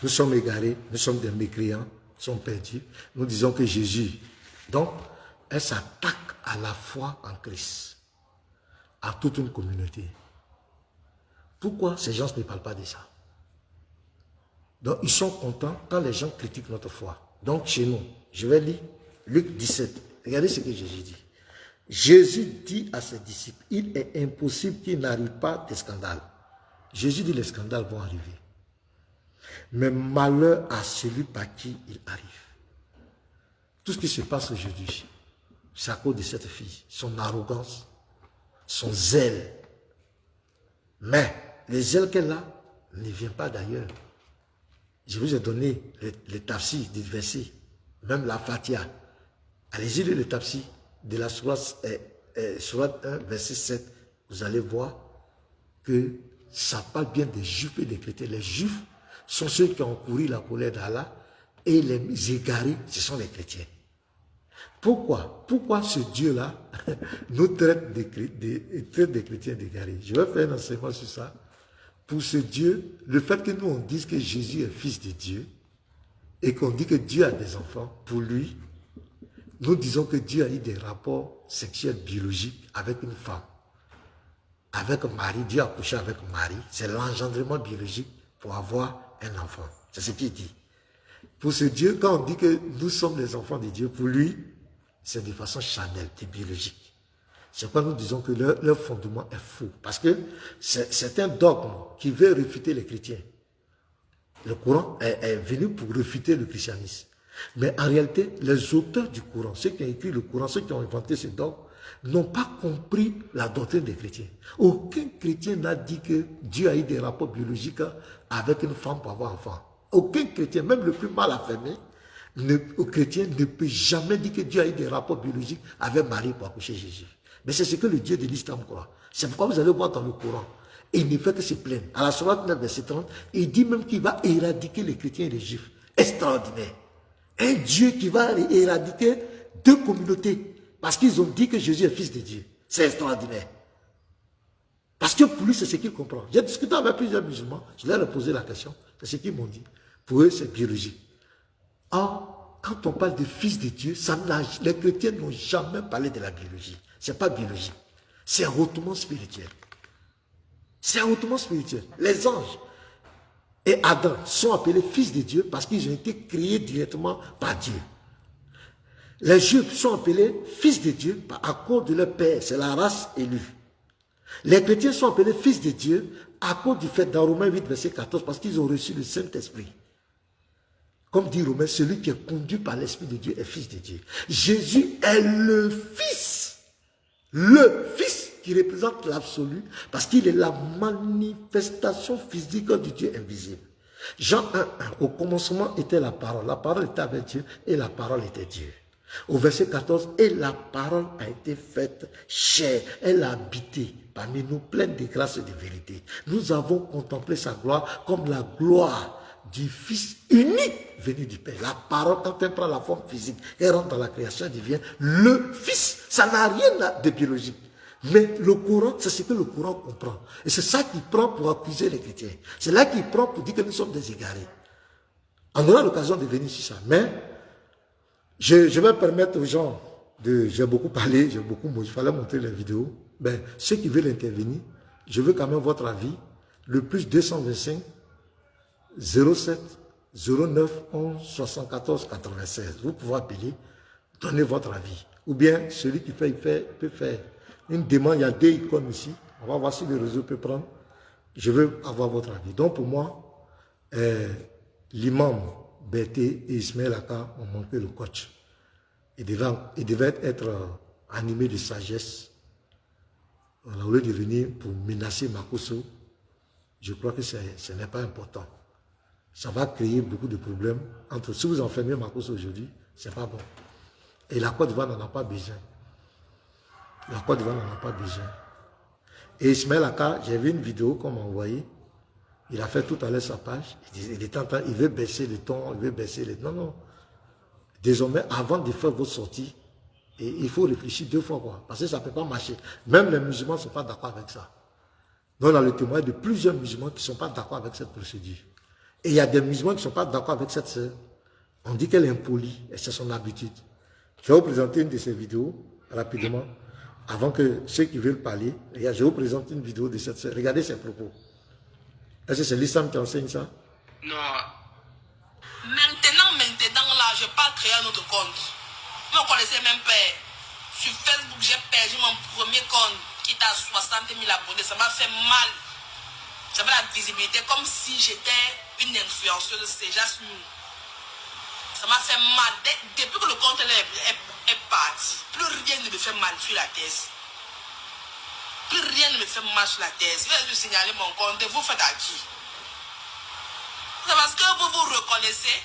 Nous sommes égarés, nous sommes des mécréants, nous sommes perdus. Nous disons que Jésus, donc, elle s'attaque à la foi en Christ, à toute une communauté. Pourquoi ces gens ne parlent pas de ça? Donc, ils sont contents quand les gens critiquent notre foi. Donc, chez nous, je vais lire Luc 17. Regardez ce que Jésus dit. Jésus dit à ses disciples, il est impossible qu'il n'arrive pas des scandales. Jésus dit, les scandales vont arriver. Mais malheur à celui par qui il arrive. Tout ce qui se passe aujourd'hui, c'est à cause de cette fille, son arrogance, son zèle. Mais le zèle qu'elle a ne vient pas d'ailleurs. Je vous ai donné le tafsir du verset, même la Fatiha. Allez-y lire le tafsir de la sourate 1, verset 7. Vous allez voir que ça parle bien des juifs et des chrétiens. Les juifs sont ceux qui ont couru la colère d'Allah et les égarés, ce sont les chrétiens. Pourquoi? Pourquoi ce Dieu-là nous traite des chrétiens d'égarés? Je vais faire un enseignement sur ça. Pour ce Dieu, le fait que nous on dise que Jésus est fils de Dieu et qu'on dit que Dieu a des enfants, pour lui, nous disons que Dieu a eu des rapports sexuels biologiques avec une femme. Avec Marie, Dieu a couché avec Marie. C'est l'engendrement biologique pour avoir un enfant. C'est ce qu'il dit. Pour ce Dieu, quand on dit que nous sommes les enfants de Dieu, pour lui, c'est de façon charnelle, c'est biologique. C'est pourquoi nous disons que leur fondement est faux. Parce que c'est un dogme qui veut réfuter les chrétiens. Le Coran est venu pour réfuter le christianisme. Mais en réalité, les auteurs du Coran, ceux qui ont écrit le Coran, ceux qui ont inventé ce dogme, n'ont pas compris la doctrine des chrétiens. Aucun chrétien n'a dit que Dieu a eu des rapports biologiques avec une femme pour avoir un enfant. Aucun chrétien, même le plus mal affirmé, au chrétien ne peut jamais dire que Dieu a eu des rapports biologiques avec Marie pour accoucher Jésus. Mais c'est ce que le Dieu de l'islam croit. C'est pourquoi vous allez voir dans le Coran, il ne fait que se plaindre. À la sourate 9, verset 30, il dit même qu'il va éradiquer les chrétiens et les juifs. Extraordinaire. Un Dieu qui va éradiquer deux communautés parce qu'ils ont dit que Jésus est fils de Dieu. C'est extraordinaire. Parce que pour lui, c'est ce qu'il comprend. J'ai discuté avec plusieurs musulmans, je leur ai posé la question, c'est ce qu'ils m'ont dit. Pour eux, c'est biologique. Or, quand on parle de fils de Dieu, les chrétiens n'ont jamais parlé de la biologie. Ce n'est pas biologique. C'est hautement spirituel. C'est hautement spirituel. Les anges et Adam sont appelés fils de Dieu parce qu'ils ont été créés directement par Dieu. Les Juifs sont appelés fils de Dieu à cause de leur père, c'est la race élue. Les chrétiens sont appelés fils de Dieu à cause du fait dans Romains 8, verset 14, parce qu'ils ont reçu le Saint-Esprit. Comme dit Romain, celui qui est conduit par l'Esprit de Dieu est fils de Dieu. Jésus est le Fils qui représente l'absolu, parce qu'il est la manifestation physique du Dieu invisible. Jean 1:1, au commencement était la parole était avec Dieu, et la parole était Dieu. Au verset 14, et la parole a été faite chair, elle a habité parmi nous, pleine de grâce et de vérité. Nous avons contemplé sa gloire comme la gloire du Fils unique venu du Père. La parole, quand elle prend la forme physique, elle rentre dans la création, elle devient le Fils. Ça n'a rien de biologique. Mais le Coran, c'est ce que le Coran comprend. Et c'est ça qu'il prend pour accuser les chrétiens. C'est là qu'il prend pour dire que nous sommes des égarés. On aura l'occasion de venir sur ça. Mais je vais permettre aux gens j'ai beaucoup parlé, il fallait montrer les vidéos. Ben, ceux qui veulent intervenir, je veux quand même votre avis. Le plus 225 07 09 11 74 96. Vous pouvez appeler, donner votre avis. Ou bien celui qui peut faire une demande. Il y a deux icônes ici. On va voir si le réseau peut prendre. Je veux avoir votre avis. Donc pour moi, l'imam Berté et Ismaël Aka ont manqué le coach. Il devait être animé de sagesse Voilà, au lieu de venir pour menacer Makosso, je crois que ce n'est pas important. Ça va créer beaucoup de problèmes entre. Si vous enfermez Makosso aujourd'hui, c'est pas bon. Et la Côte d'Ivoire n'en a pas besoin. La Côte d'Ivoire n'en a pas besoin. Et Ismaël Aka, j'ai vu une vidéo qu'on m'a envoyée. Il a fait tout à l'heure sa page. Il veut baisser le ton, il veut baisser les. Non, non. Désormais, avant de faire vos sorties, et il faut réfléchir 2 fois, quoi, parce que ça ne peut pas marcher. Même les musulmans ne sont pas d'accord avec ça. Donc, on a le témoignage de plusieurs musulmans qui ne sont pas d'accord avec cette procédure. Et il y a des musulmans qui ne sont pas d'accord avec cette sœur. On dit qu'elle est impolie, et c'est son habitude. Je vais vous présenter une de ces vidéos, rapidement, avant que ceux qui veulent parler, je vais vous présenter une vidéo de cette sœur. Regardez ses propos. Est-ce que c'est l'islam qui enseigne ça? Non. Maintenant, là, je n'ai pas créé un autre compte. Vous ne me connaissez même pas. Sur Facebook, j'ai perdu mon premier compte qui était à 60 000 abonnés. Ça m'a fait mal. J'avais la visibilité comme si j'étais une influenceuse. C'est juste nous. Ça m'a fait mal. Depuis que le compte est parti, plus rien ne me fait mal sur la thèse. Plus rien ne me fait mal sur la thèse. Je vais vous signaler mon compte et vous faites à qui? C'est parce que vous vous reconnaissez.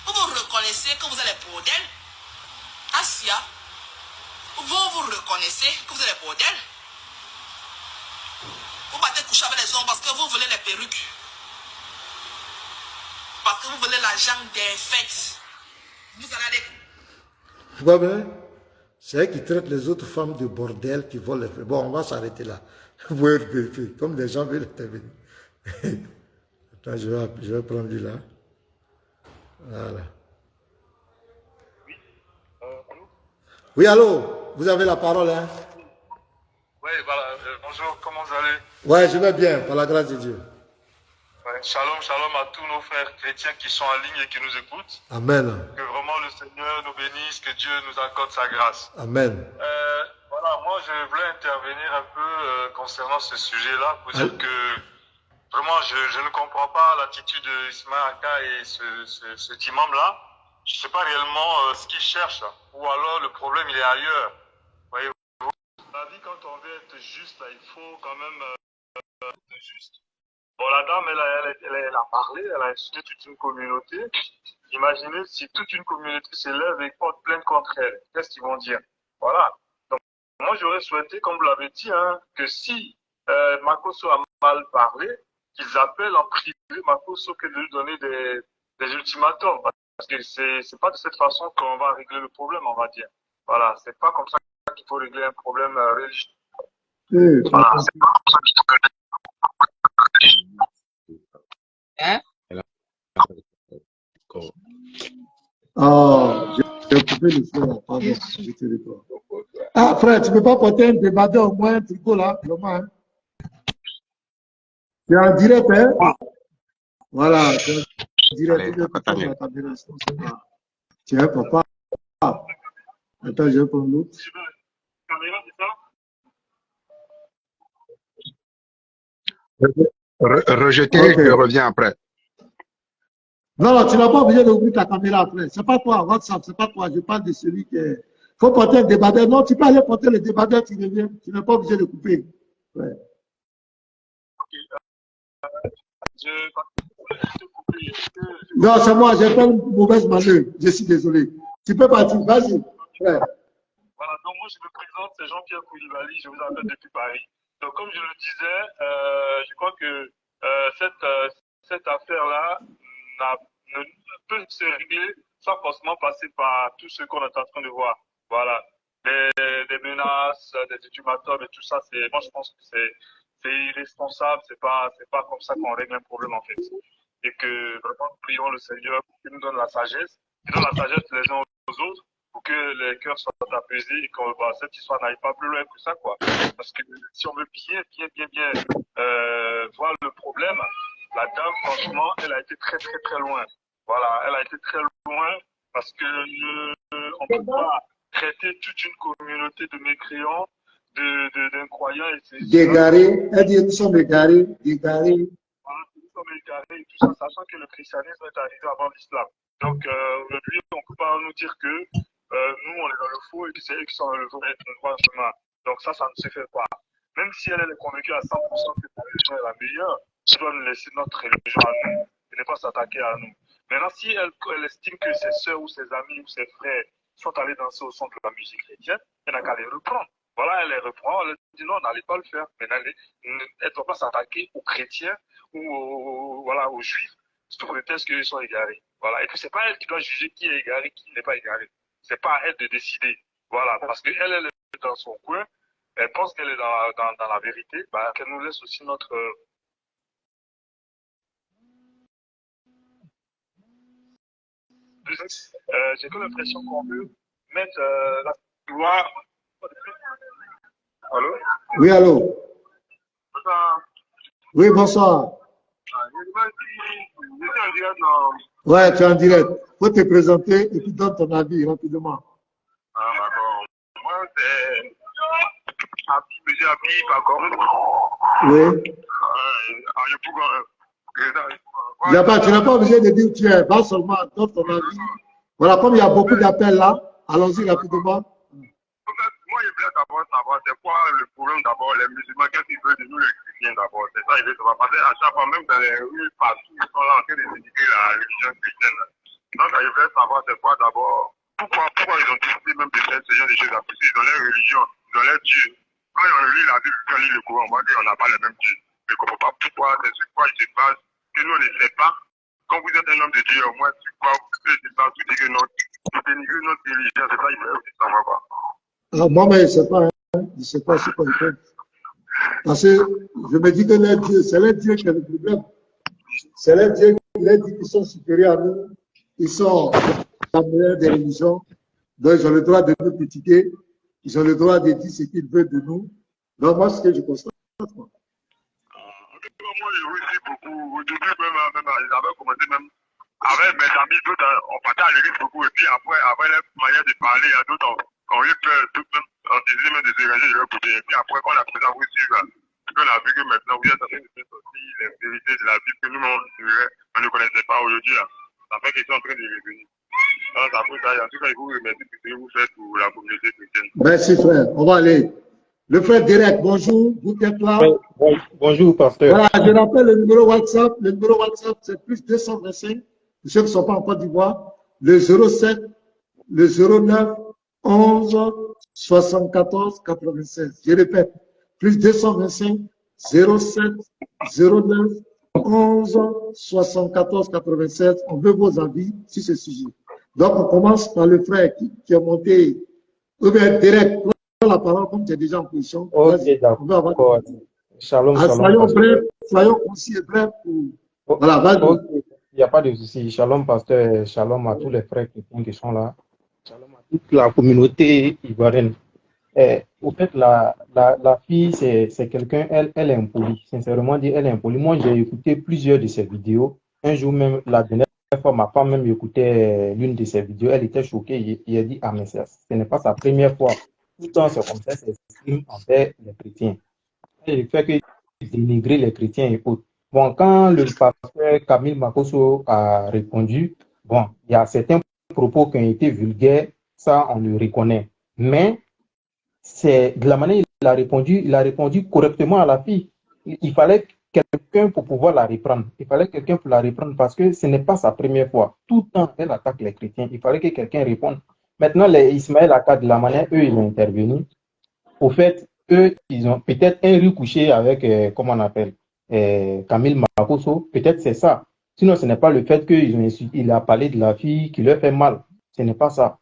Vous vous reconnaissez que vous êtes les bordels. Asia, vous vous reconnaissez que vous êtes les bordels. Vous battez coucher avec les hommes parce que vous voulez les perruques. Parce que vous voulez l'argent des fêtes. Vous allez aller. Vous voyez, c'est elle qui traite les autres femmes de bordel qui volent les fêtes. Bon, on va s'arrêter là. Vous pouvez vérifier, comme les gens veulent intervenir. Attends, je vais prendre lui là. Voilà. Oui, allô, vous avez la parole, hein? Oui, voilà. Bonjour, comment vous allez? Ouais, je vais bien, par la grâce de Dieu. Ouais, shalom, shalom à tous nos frères chrétiens qui sont en ligne et qui nous écoutent. Amen. Que vraiment le Seigneur nous bénisse, que Dieu nous accorde sa grâce. Amen. Voilà, moi je voulais intervenir un peu concernant ce sujet-là pour dire que vraiment je ne comprends pas l'attitude d'Ismaël Aka et cet imam-là. Je ne sais pas réellement ce qu'il cherche, ou alors le problème il est ailleurs. Voyez-vous, la vie, quand on veut être juste, là, il faut quand même être juste. Bon, la dame, elle a parlé, elle a insulté toute une communauté. Imaginez si toute une communauté s'élève et porte plainte contre elle. Qu'est-ce qu'ils vont dire? Voilà. Donc, moi, j'aurais souhaité, comme vous l'avez dit, hein, que si Makosso a mal parlé, qu'ils appellent en privé Makosso que de lui donner des ultimatums. Parce que c'est pas de cette façon qu'on va régler le problème, on va dire. Voilà, c'est pas comme ça qu'il faut régler un problème religieux. Voilà, c'est pas comme ça qu'il faut régler. Hein? Oh, j'ai coupé le feu là, pardon, je te réponds. Ah, frère, tu ne peux pas porter un débardeur au moins un tricot là, vraiment, hein? Tu es en direct, hein? Voilà, tu es en direct, la caméra, tu es un papa. Attends, je vais prendre l'autre. Caméra, c'est ça? Rejeter, Okay. je reviens après. Non, non, tu n'as pas obligé d'ouvrir ta caméra après. C'est pas toi, WhatsApp, c'est pas toi. Je parle de celui qui est. Faut porter un débardeur. Non, tu peux aller porter le débardeur, tu reviens. Tu n'es pas obligé de couper. Ouais. Non, c'est moi, j'ai fait une mauvaise manœuvre. Je suis désolé. Tu peux partir, vas-y. Ouais. Voilà, donc moi je me présente, c'est Jean-Pierre Koulibaly, je vous appelle depuis Paris. Donc comme je le disais, je crois que cette affaire-là ne peut se régler sans forcément passer par tout ce qu'on est en train de voir. Voilà, des menaces, des ultimatums et tout ça, moi je pense que c'est irresponsable, c'est pas comme ça qu'on règle un problème en fait. Et que vraiment prions le Seigneur pour qu'il nous donne la sagesse, qu'il donne la sagesse les uns aux autres, pour que les cœurs soient apaisés et que cette histoire n'aille pas plus loin que ça, quoi. Parce que si on veut bien voir le problème, la dame, franchement, elle a été très loin. Voilà, elle a été très loin parce que on ne peut pas traiter toute une communauté de mécréants, d'incroyants. D'égarés, elle dit nous sommes égarés, d'égarés. Voilà, nous sommes égarés et tout ça, sachant que le christianisme est arrivé avant l'islam. Donc aujourd'hui, on ne peut pas nous dire que nous, on est dans le faux et que c'est eux qui sont dans le droit chemin. Donc ça ne se fait pas. Même si elle est convaincue à 100% que ta religion est la meilleure, elle doit nous laisser notre religion à nous et ne pas s'attaquer à nous. Maintenant, si elle estime que ses soeurs ou ses amis ou ses frères sont allés danser au son de la musique chrétienne, elle n'a qu'à les reprendre. Voilà, elle les reprend, elle dit non, n'allez pas le faire. Maintenant, elle ne doit pas s'attaquer aux chrétiens ou voilà, aux juifs sous prétexte qu'ils sont égarés. Voilà. Et puis, c'est pas elle qui doit juger qui est égaré, qui n'est pas égaré. C'est pas à elle de décider. Voilà. Parce qu'elle, elle est dans son coin. Elle pense qu'elle est dans la vérité. Bah, qu'elle nous laisse aussi notre, j'ai comme l'impression qu'on veut mettre la loi. Allô? Oui, allô? Oui, bonsoir. Ouais, tu es en direct. Faut te présenter et puis donne ton avis rapidement. Ah, d'accord. Moi, c'est M. Abi Bakor. Oui. Il y a pas, tu n'es pas obligé de dire où tu es. Va seulement, donne ton avis. Voilà, comme il y a beaucoup d'appels là, allons-y rapidement. Moi, je voulais d'abord savoir c'est quoi le problème d'abord, les musulmans, qu'est-ce qu'ils veulent de nous les chrétiens d'abord. C'est ça, il veut savoir. Parce qu'à chaque fois, même dans les rues, partout, ils sont là en train de critiquer la religion chrétienne. Donc, je voulais savoir c'est quoi d'abord. Pourquoi ils ont décidé même de faire ce genre de choses là? Parce qu'ils ont leur religion, ils ont leur Dieu. Quand on lit la Bible, quand on lit le Coran, on voit qu'on n'a pas le même Dieu. Mais on ne comprend pas pourquoi, c'est sur quoi ils se basent, que nous on ne sait pas. Quand vous êtes un homme de Dieu, au moins, sur quoi vous se basent, vous dites que vous dénigrez notre religion, c'est ça, il faut aussi savoir quoi. Ah, moi, mais je ne sais pas, hein. Je ne sais pas ce qu'on fait. Parce que je me dis que les dieux, c'est les dieux qui ont le problème. C'est les dieux qui les disent qu'ils sont supérieurs à nous. Ils sont la meilleure des religions. Donc, ils ont le droit de nous critiquer. Ils ont le droit de dire ce qu'ils veulent de nous. Donc, moi, ce que je constate. Moi, je réussis beaucoup. Au début, même, ils avaient commencé même avec mes amis, d'autres, on partage le risque beaucoup. Et puis après la manière de parler, il y a d'autres, on eu peur, on disait même de se ranger de leur côté. Et puis après, quand on a présent vous suivre, on a vu que maintenant, vous êtes en train de faire sortir les vérités de la Bible que nous, on ne connaissait pas aujourd'hui. Ça fait qu'ils sont en train de revenir. Alors, ça fait ça. En tout cas, je vous remercie pour ce que vous faites pour la communauté chrétienne. Merci, frère. On va aller. Le frère Derek, bonjour. Vous êtes là? Oui, bonjour, pasteur. Voilà, je rappelle le numéro WhatsApp. Le numéro WhatsApp, c'est plus 225. Pour ceux qui ne sont pas en Côte d'Ivoire, le 07, le 09, 11, 74, 96. Je répète, plus 225, 07, 09, 11, 74, 96. On veut vos avis sur ce sujet. Donc, on commence par le frère qui est monté. Ou bien, Derek, prends la parole comme tu es déjà en position. Ok, d'accord. Shalom, shalom. Soyons brefs, soyons aussi brefs. Voilà, vas-y. Ok, il n'y a pas de souci. Shalom, pasteur. Shalom à tous les frères qui sont là. Shalom à toute la communauté ivoirienne. Au fait, la fille, c'est quelqu'un, elle est impolie. Sincèrement dit, elle est impolie. Moi, j'ai écouté plusieurs de ses vidéos. Un jour même, la dernière fois, ma femme même écoutait l'une de ses vidéos. Elle était choquée. Il a dit, ah, mais ce n'est pas sa première fois. Tout le temps, c'est comme ça, c'est exprime envers les chrétiens. Elle fait que dénigrer les chrétiens et autres. Bon, quand le pasteur Camille Makosso a répondu, bon, il y a certains propos qui ont été vulgaires, ça, on le reconnaît. Mais c'est de la manière dont il a répondu correctement à la fille. Il fallait quelqu'un pour pouvoir la reprendre. Il fallait quelqu'un pour la reprendre parce que ce n'est pas sa première fois. Tout le temps, elle attaque les chrétiens. Il fallait que quelqu'un réponde. Maintenant, les Ismaël Akka, de la manière, eux, ils ont intervenu. Au fait, eux, ils ont peut-être un riz couché avec, comment on appelle, Camille Makosso. Peut-être c'est ça. Sinon, ce n'est pas le fait qu'il a parlé de la fille qui leur fait mal. Ce n'est pas ça.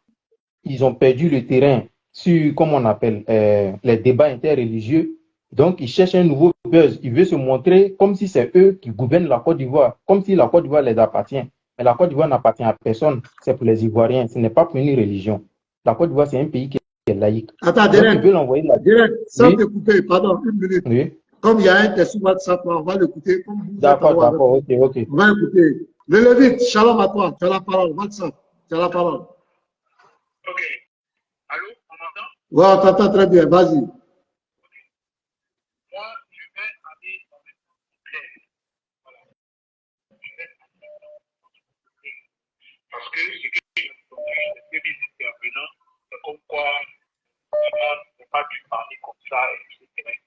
Ils ont perdu le terrain sur, comment on appelle, les débats interreligieux. Donc, ils cherchent un nouveau buzz. Ils veulent se montrer comme si c'est eux qui gouvernent la Côte d'Ivoire, comme si la Côte d'Ivoire les appartient. Mais la Côte d'Ivoire n'appartient à personne. C'est pour les Ivoiriens. Ce n'est pas pour une religion. La Côte d'Ivoire, c'est un pays qui est laïque. Attends, Derek, sans te couper, pardon, une minute. Oui. Comme il y a un qui est sur WhatsApp, on va l'écouter. D'accord, ok. On va écouter. Le Lévite, shalom à toi. Tu as la parole. WhatsApp, tu as la parole. Ok. Allô, on m'entend? Ouais, on t'entend très bien. Vas-y. Okay. Moi, je vais aller dans le clair. Voilà. Je vais aller dans le clair. Parce que ce que j'ai entendu des intervenants, c'est comme quoi l'imam n'a pas dû parler comme ça, etc.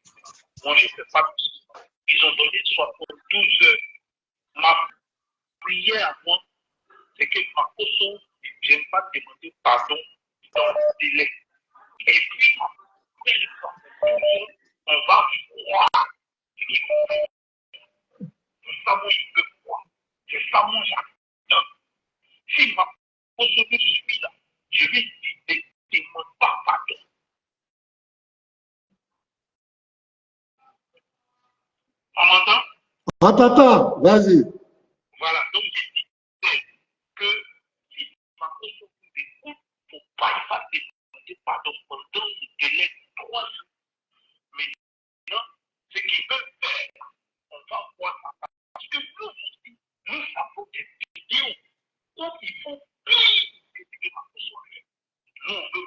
prière à moi, c'est que Makoso ne vienne pas demander pardon dans le délai. Et puis, après une conversation, on va voir ce qu'il faut. C'est ça moi je veux voir. C'est ça moi j'attends. Si Makoso me suit là, je vais dire ne demande pas pardon. On m'entend? On t'entend, vas-y. Voilà, donc je disais que si Makoso vous écoute, il ne faut pas demander pardon pendant ce délai de 3 jours. Mais non, ce qu'il veut faire, on va voir ça. Parce que nous aussi, nous avons des vidéos où il faut plus que ce que Makoso a fait. Nous, on veut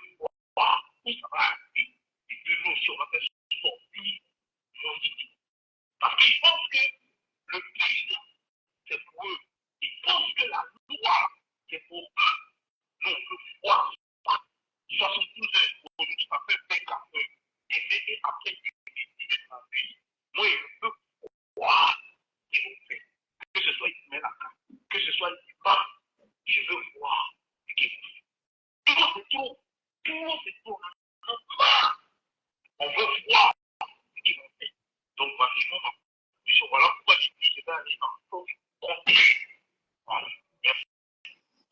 voir où ça va aller. Et puis nous aussi, on va faire sortir nos idées. Parce qu'ils pensent que le président, c'est pour eux. Ils pensent que la loi, c'est pour eux. Nous, on veut voir ça. 72 heures, aujourd'hui, ça fait 24 heures. Et après, je me dis de ma vie, moi, je veux voir ce qu'ils vont faire. Que ce soit Ismaël Aka, que ce soit Imam, je veux voir ce qu'ils vont faire. Tout c'est trop. Tout c'est trop. On veut voir ce qu'ils vont faire. Donc, voici mon position. Voilà pourquoi je dis que je vais aller en compter. Voilà. Merci.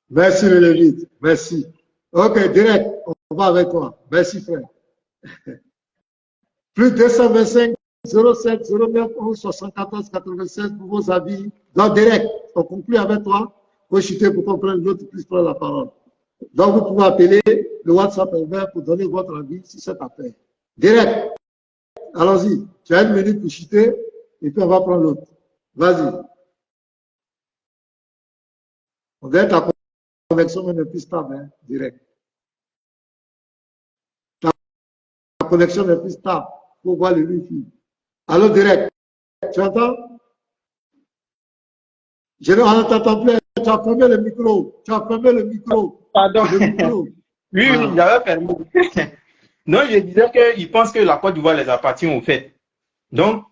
Merci le Lévite, merci. Ok, direct, on va avec toi. Merci frère. Plus 225 07 09 11 74 96 pour vos avis. Donc direct, on conclut avec toi. Faut chuter pour comprendre l'autre puisse prendre la parole. Donc vous pouvez appeler, le WhatsApp est ouvert pour donner votre avis sur cette affaire. Direct, allons-y. Tu as 1 minute pour chuter et puis on va prendre l'autre. Vas-y. On doit être la connexion n'est plus stable, hein, direct. La connexion n'est plus stable. Il faut voir le wifi. Allô, direct. Tu entends? Je ne t'entends plus. Tu as fermé le micro. Tu as fermé le micro. Pardon. Le micro. Oui, j'avais fermé. Non, je disais qu'ils pensent que la Côte d'Ivoire les appartient au fait. Donc,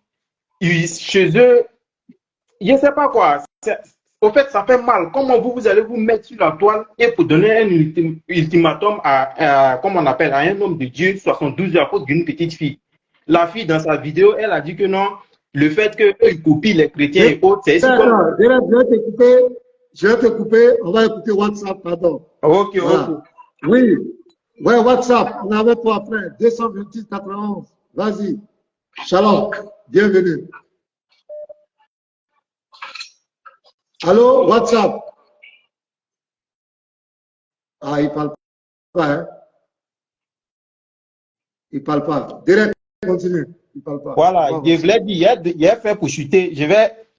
chez eux, je ne sais pas quoi. Au fait, ça fait mal. Comment vous allez vous mettre sur la toile et pour donner un ultimatum comme on appelle, à un homme de Dieu, 72 heures à cause d'une petite fille. La fille, dans sa vidéo, elle a dit que non, le fait qu'ils copient les chrétiens et autres, c'est comme... Je vais te couper. On va écouter WhatsApp, pardon. Ok, voilà. ok. Oui. Ouais, WhatsApp. On est avec toi après. 226 91. Vas-y. Shalom. Bienvenue. Allô, WhatsApp. Ah, il ne parle pas, hein? Il ne parle pas. Direct, continue. Il ne parle pas. Voilà, je voulais dire, il a fait pour chuter.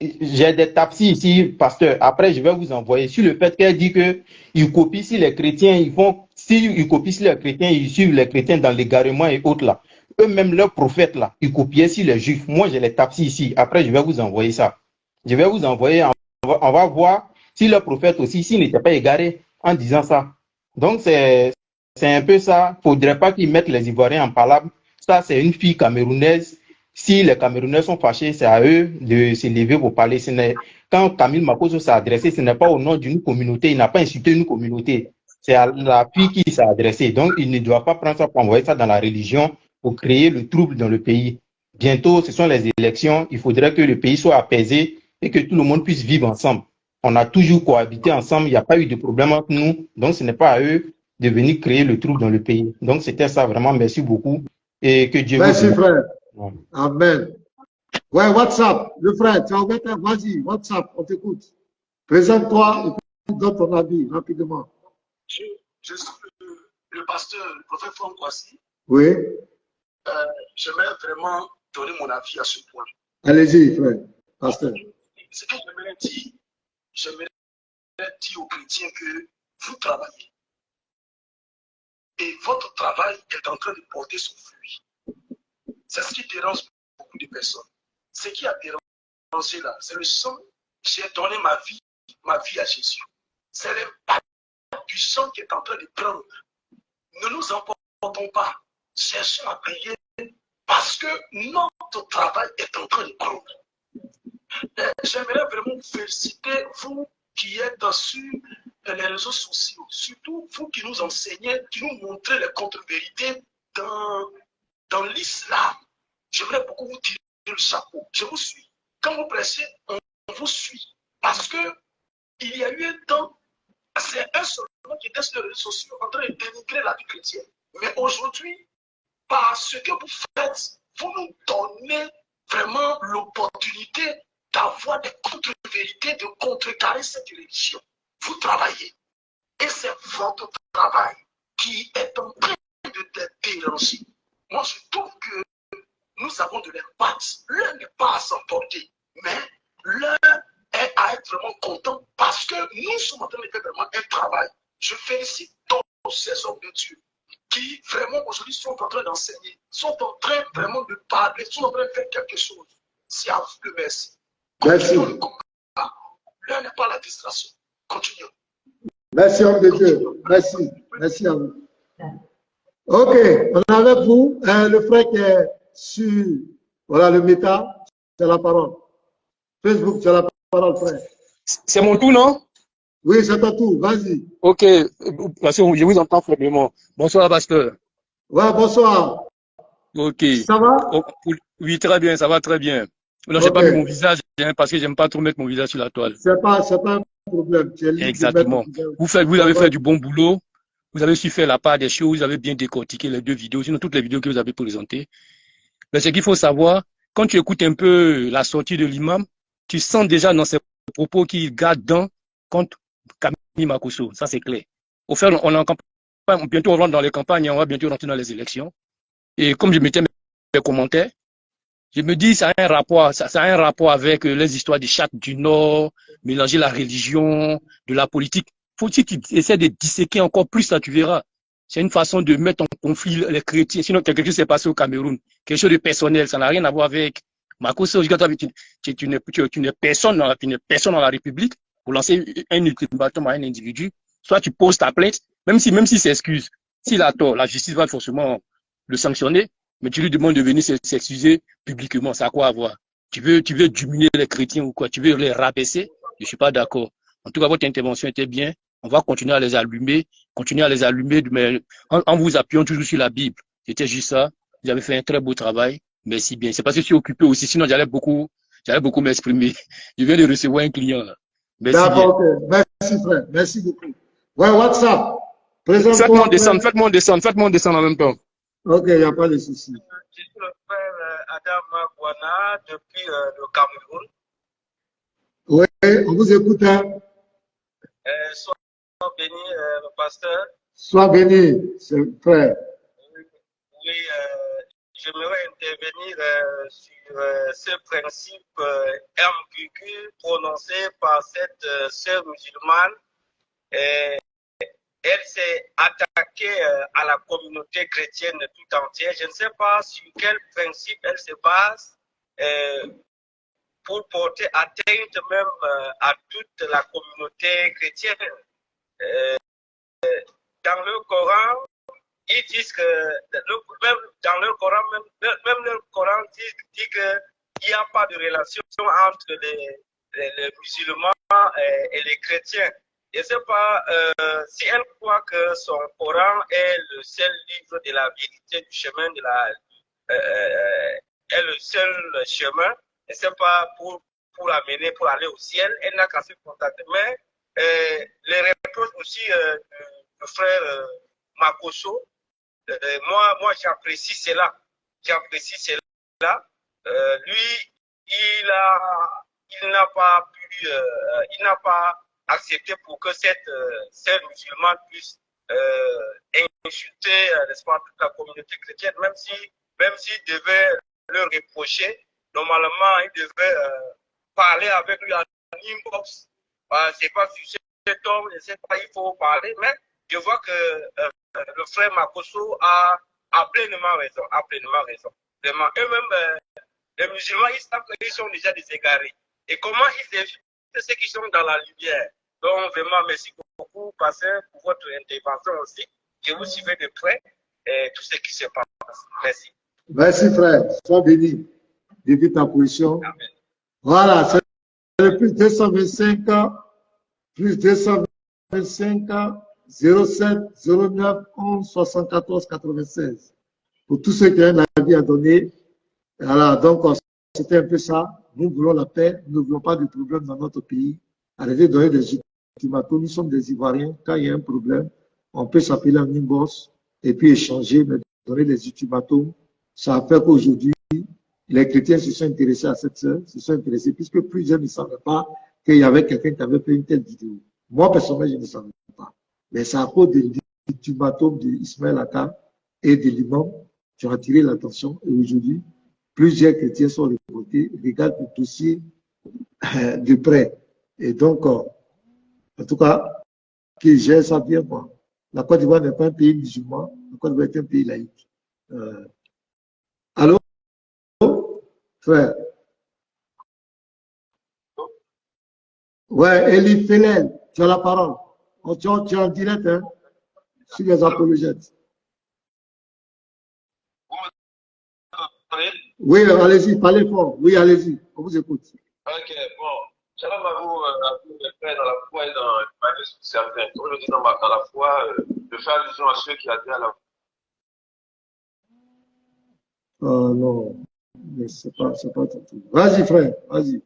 J'ai des tapsis ici, pasteur. Après, je vais vous envoyer sur le fait qu'elle dit qu'ils copient si les chrétiens, ils copient si les chrétiens, ils suivent les chrétiens dans l'égarement et autres là. Eux-mêmes, leurs prophètes là, ils copiaient si les juifs. Moi, j'ai les tapsis ici. Après, je vais vous envoyer ça. Je vais vous envoyer, on va voir si leurs prophètes aussi, s'ils n'étaient pas égarés en disant ça. Donc, c'est un peu ça. Il ne faudrait pas qu'ils mettent les Ivoiriens en palabre. Ça, c'est une fille camerounaise. Si les Camerounais sont fâchés, c'est à eux de se lever pour parler. Quand Camille Makoso s'est adressé, ce n'est pas au nom d'une communauté. Il n'a pas insulté une communauté. C'est à la fille qui s'est adressée. Donc, il ne doit pas prendre ça pour envoyer ça dans la religion pour créer le trouble dans le pays. Bientôt, ce sont les élections. Il faudrait que le pays soit apaisé et que tout le monde puisse vivre ensemble. On a toujours cohabité ensemble. Il n'y a pas eu de problème entre nous. Donc, ce n'est pas à eux de venir créer le trouble dans le pays. Donc, c'était ça. Vraiment, merci beaucoup. Et que Dieu merci, vous... frère. Amen. Ouais, WhatsApp, le frère, tu as ouvert, vas-y, WhatsApp, on t'écoute. Présente-toi et donne ton avis rapidement. Je suis le pasteur, le prophète Franck Kwasi. Oui. J'aimerais vraiment donner mon avis à ce point. Allez-y, frère, pasteur. Ce que j'aimerais dire aux chrétiens que vous travaillez. Et votre travail est en train de porter son fruit. C'est ce qui dérange beaucoup de personnes. Ce qui a dérangé là, c'est le sang. J'ai donné ma vie à Jésus. C'est l'impact du sang qui est en train de prendre. Ne nous emportons pas. Cherchons à prier parce que notre travail est en train de prendre. J'aimerais vraiment vous féliciter, vous qui êtes sur les réseaux sociaux, surtout vous qui nous enseignez, qui nous montrez les contre-vérités dans l'islam. J'aimerais beaucoup vous tirer le chapeau. Je vous suis. Quand vous prêchez, on vous suit. Parce que il y a eu un temps, c'est un seul qui était sur les réseaux sociaux en train de dénigrer la vie chrétienne. Mais aujourd'hui, par ce que vous faites, vous nous donnez vraiment l'opportunité d'avoir des contre-vérités, de contrecarrer cette religion. Vous travaillez. Et c'est votre travail qui est en train de déranger. Moi, je trouve que nous avons de l'impact. L'un n'est pas à s'emporter, mais l'un est à être vraiment content parce que nous sommes en train de faire vraiment un travail. Je félicite tous ces hommes de Dieu qui vraiment aujourd'hui sont en train d'enseigner, sont en train vraiment de parler, sont en train de faire quelque chose. C'est à vous le merci. Merci. L'un n'est pas la distraction. Continuons. Merci, homme de Dieu. Merci. Merci à vous. Ok, on est avec vous. Le frère qui est sur voilà, le méta, c'est la parole. Facebook, c'est la parole, frère. C'est mon tour, non? Oui, c'est ton tour. Vas-y. Ok, parce que je vous entends faiblement. Bonsoir, pasteur. Ouais, bonsoir. Ok. Ça va? Oh, oui, très bien, ça va très bien. Non, j'ai pas mis mon visage hein, parce que j'aime pas trop mettre mon visage sur la toile. C'est pas un problème. Exactement. Vous avez fait du bon boulot. Vous avez su faire la part des choses. Vous avez bien décortiqué les deux vidéos, sinon toutes les vidéos que vous avez présentées. Mais ce qu'il faut savoir, quand tu écoutes un peu la sortie de l'imam, tu sens déjà dans ses propos qu'il garde dans contre Camille Makosso. Ça, c'est clair. Au fait, on est en campagne. Bientôt, on rentre dans les campagnes et on va bientôt rentrer dans les élections. Et comme je mettais mes commentaires, je me dis, ça a un rapport avec les histoires des chats du Nord, mélanger la religion, de la politique. Faut-il que tu essaies de disséquer encore plus, ça, tu verras. C'est une façon de mettre en conflit les chrétiens. Sinon, quelque chose s'est passé au Cameroun. Quelque chose de personnel. Ça n'a rien à voir avec Makosso. Tu n'es personne dans la République pour lancer un ultimatum à un individu. Soit tu poses ta plainte, même si c'est excuse. S'il a tort, la justice va forcément le sanctionner. Mais tu lui demandes de venir s'excuser publiquement. Ça a quoi à voir? Tu veux diminuer les chrétiens ou quoi? Tu veux les rabaisser? Je ne suis pas d'accord. En tout cas, votre intervention était bien. On va continuer à les allumer, mais en vous appuyant toujours sur la Bible. C'était juste ça. Vous avez fait un très beau travail. Merci bien. C'est parce que je suis occupé aussi. Sinon, j'allais beaucoup m'exprimer. Je viens de recevoir un client là. Merci bien. D'accord, ok. Merci, frère. Merci beaucoup. Ouais, WhatsApp. Faites-moi descendre en même temps. Ok, il n'y a pas de souci. Je suis le frère Adam Gwana depuis le Cameroun. Oui, on vous écoute. Hein? Sois béni, le pasteur. Sois béni, frère. Oui, j'aimerais intervenir sur ce principe ambigu prononcé par cette sœur musulmane. Elle s'est attaquée à la communauté chrétienne tout entière. Je ne sais pas sur quel principe elle se base pour porter atteinte même à toute la communauté chrétienne. Dans le Coran, ils disent que, même dans le Coran, même le Coran dit qu'il n'y a pas de relation entre les musulmans et les chrétiens. Je ne sais pas si elle croit que son Coran est le seul livre de la vérité, du chemin est le seul chemin. Je ne sais pas pour l'amener, pour aller au ciel. Elle n'a qu'à se contacter. Mais les reproches aussi du frère Makosso, moi j'apprécie cela. Lui, il n'a pas accepté pour que cette musulmane puisse insulter n'est-ce pas, toute la communauté chrétienne, même s'il devait le reprocher, normalement il devait parler avec lui en inbox. C'est pas sur cet homme, je ne sais pas, il faut parler, mais je vois que le frère Makosso a pleinement raison. Vraiment, eux-mêmes, les musulmans, ils savent qu'ils sont déjà des égarés. Et comment ils évitent ceux qui sont dans la lumière. Donc, vraiment, merci beaucoup, pasteur, pour votre intervention aussi. Je vous suivez de près tout ce qui se passe. Merci. Merci, frère. Sois béni depuis ta position. Amen. Voilà, c'est le plus 225 plus 225 07 09 11 74 96. Pour tous ceux qui ont un avis à donner, voilà, donc c'était un peu ça. Nous voulons la paix, nous ne voulons pas de problème dans notre pays. Arrêtez de donner des ultimatums. Nous sommes des Ivoiriens. Quand il y a un problème, on peut s'appeler en inbox et puis échanger, mais donner des ultimatums, ça a fait qu'aujourd'hui, les chrétiens se sont intéressés à cette sœur, se sont intéressés, puisque plusieurs ne savaient pas qu'il y avait quelqu'un qui avait fait une telle vidéo. Moi, personnellement, je ne savais pas. Mais c'est à cause de l'ultimatum d'Ismaël Aka et de l'imam qui ont attiré l'attention. Et aujourd'hui, plusieurs chrétiens sont révoltés, regardent le dossier de près. Et donc, en tout cas, qu'ils gèrent ça bien, quoi. La Côte d'Ivoire n'est pas un pays musulman, la Côte d'Ivoire est un pays laïque. Allô, frère? Ouais, Elie Félel, tu as la parole. Tu es en direct, hein, sur les apologètes. Oui, allez-y, parlez fort. Oui, allez-y, on vous écoute. Ok, bon. Shalom à vous mes frères, dans la foi et dans l'humanisme certain. Comme je dis dans la foi, je fais allusion à ceux qui adhèrent à la foi. Non, mais c'est pas tout. Vas-y, frère, vas-y.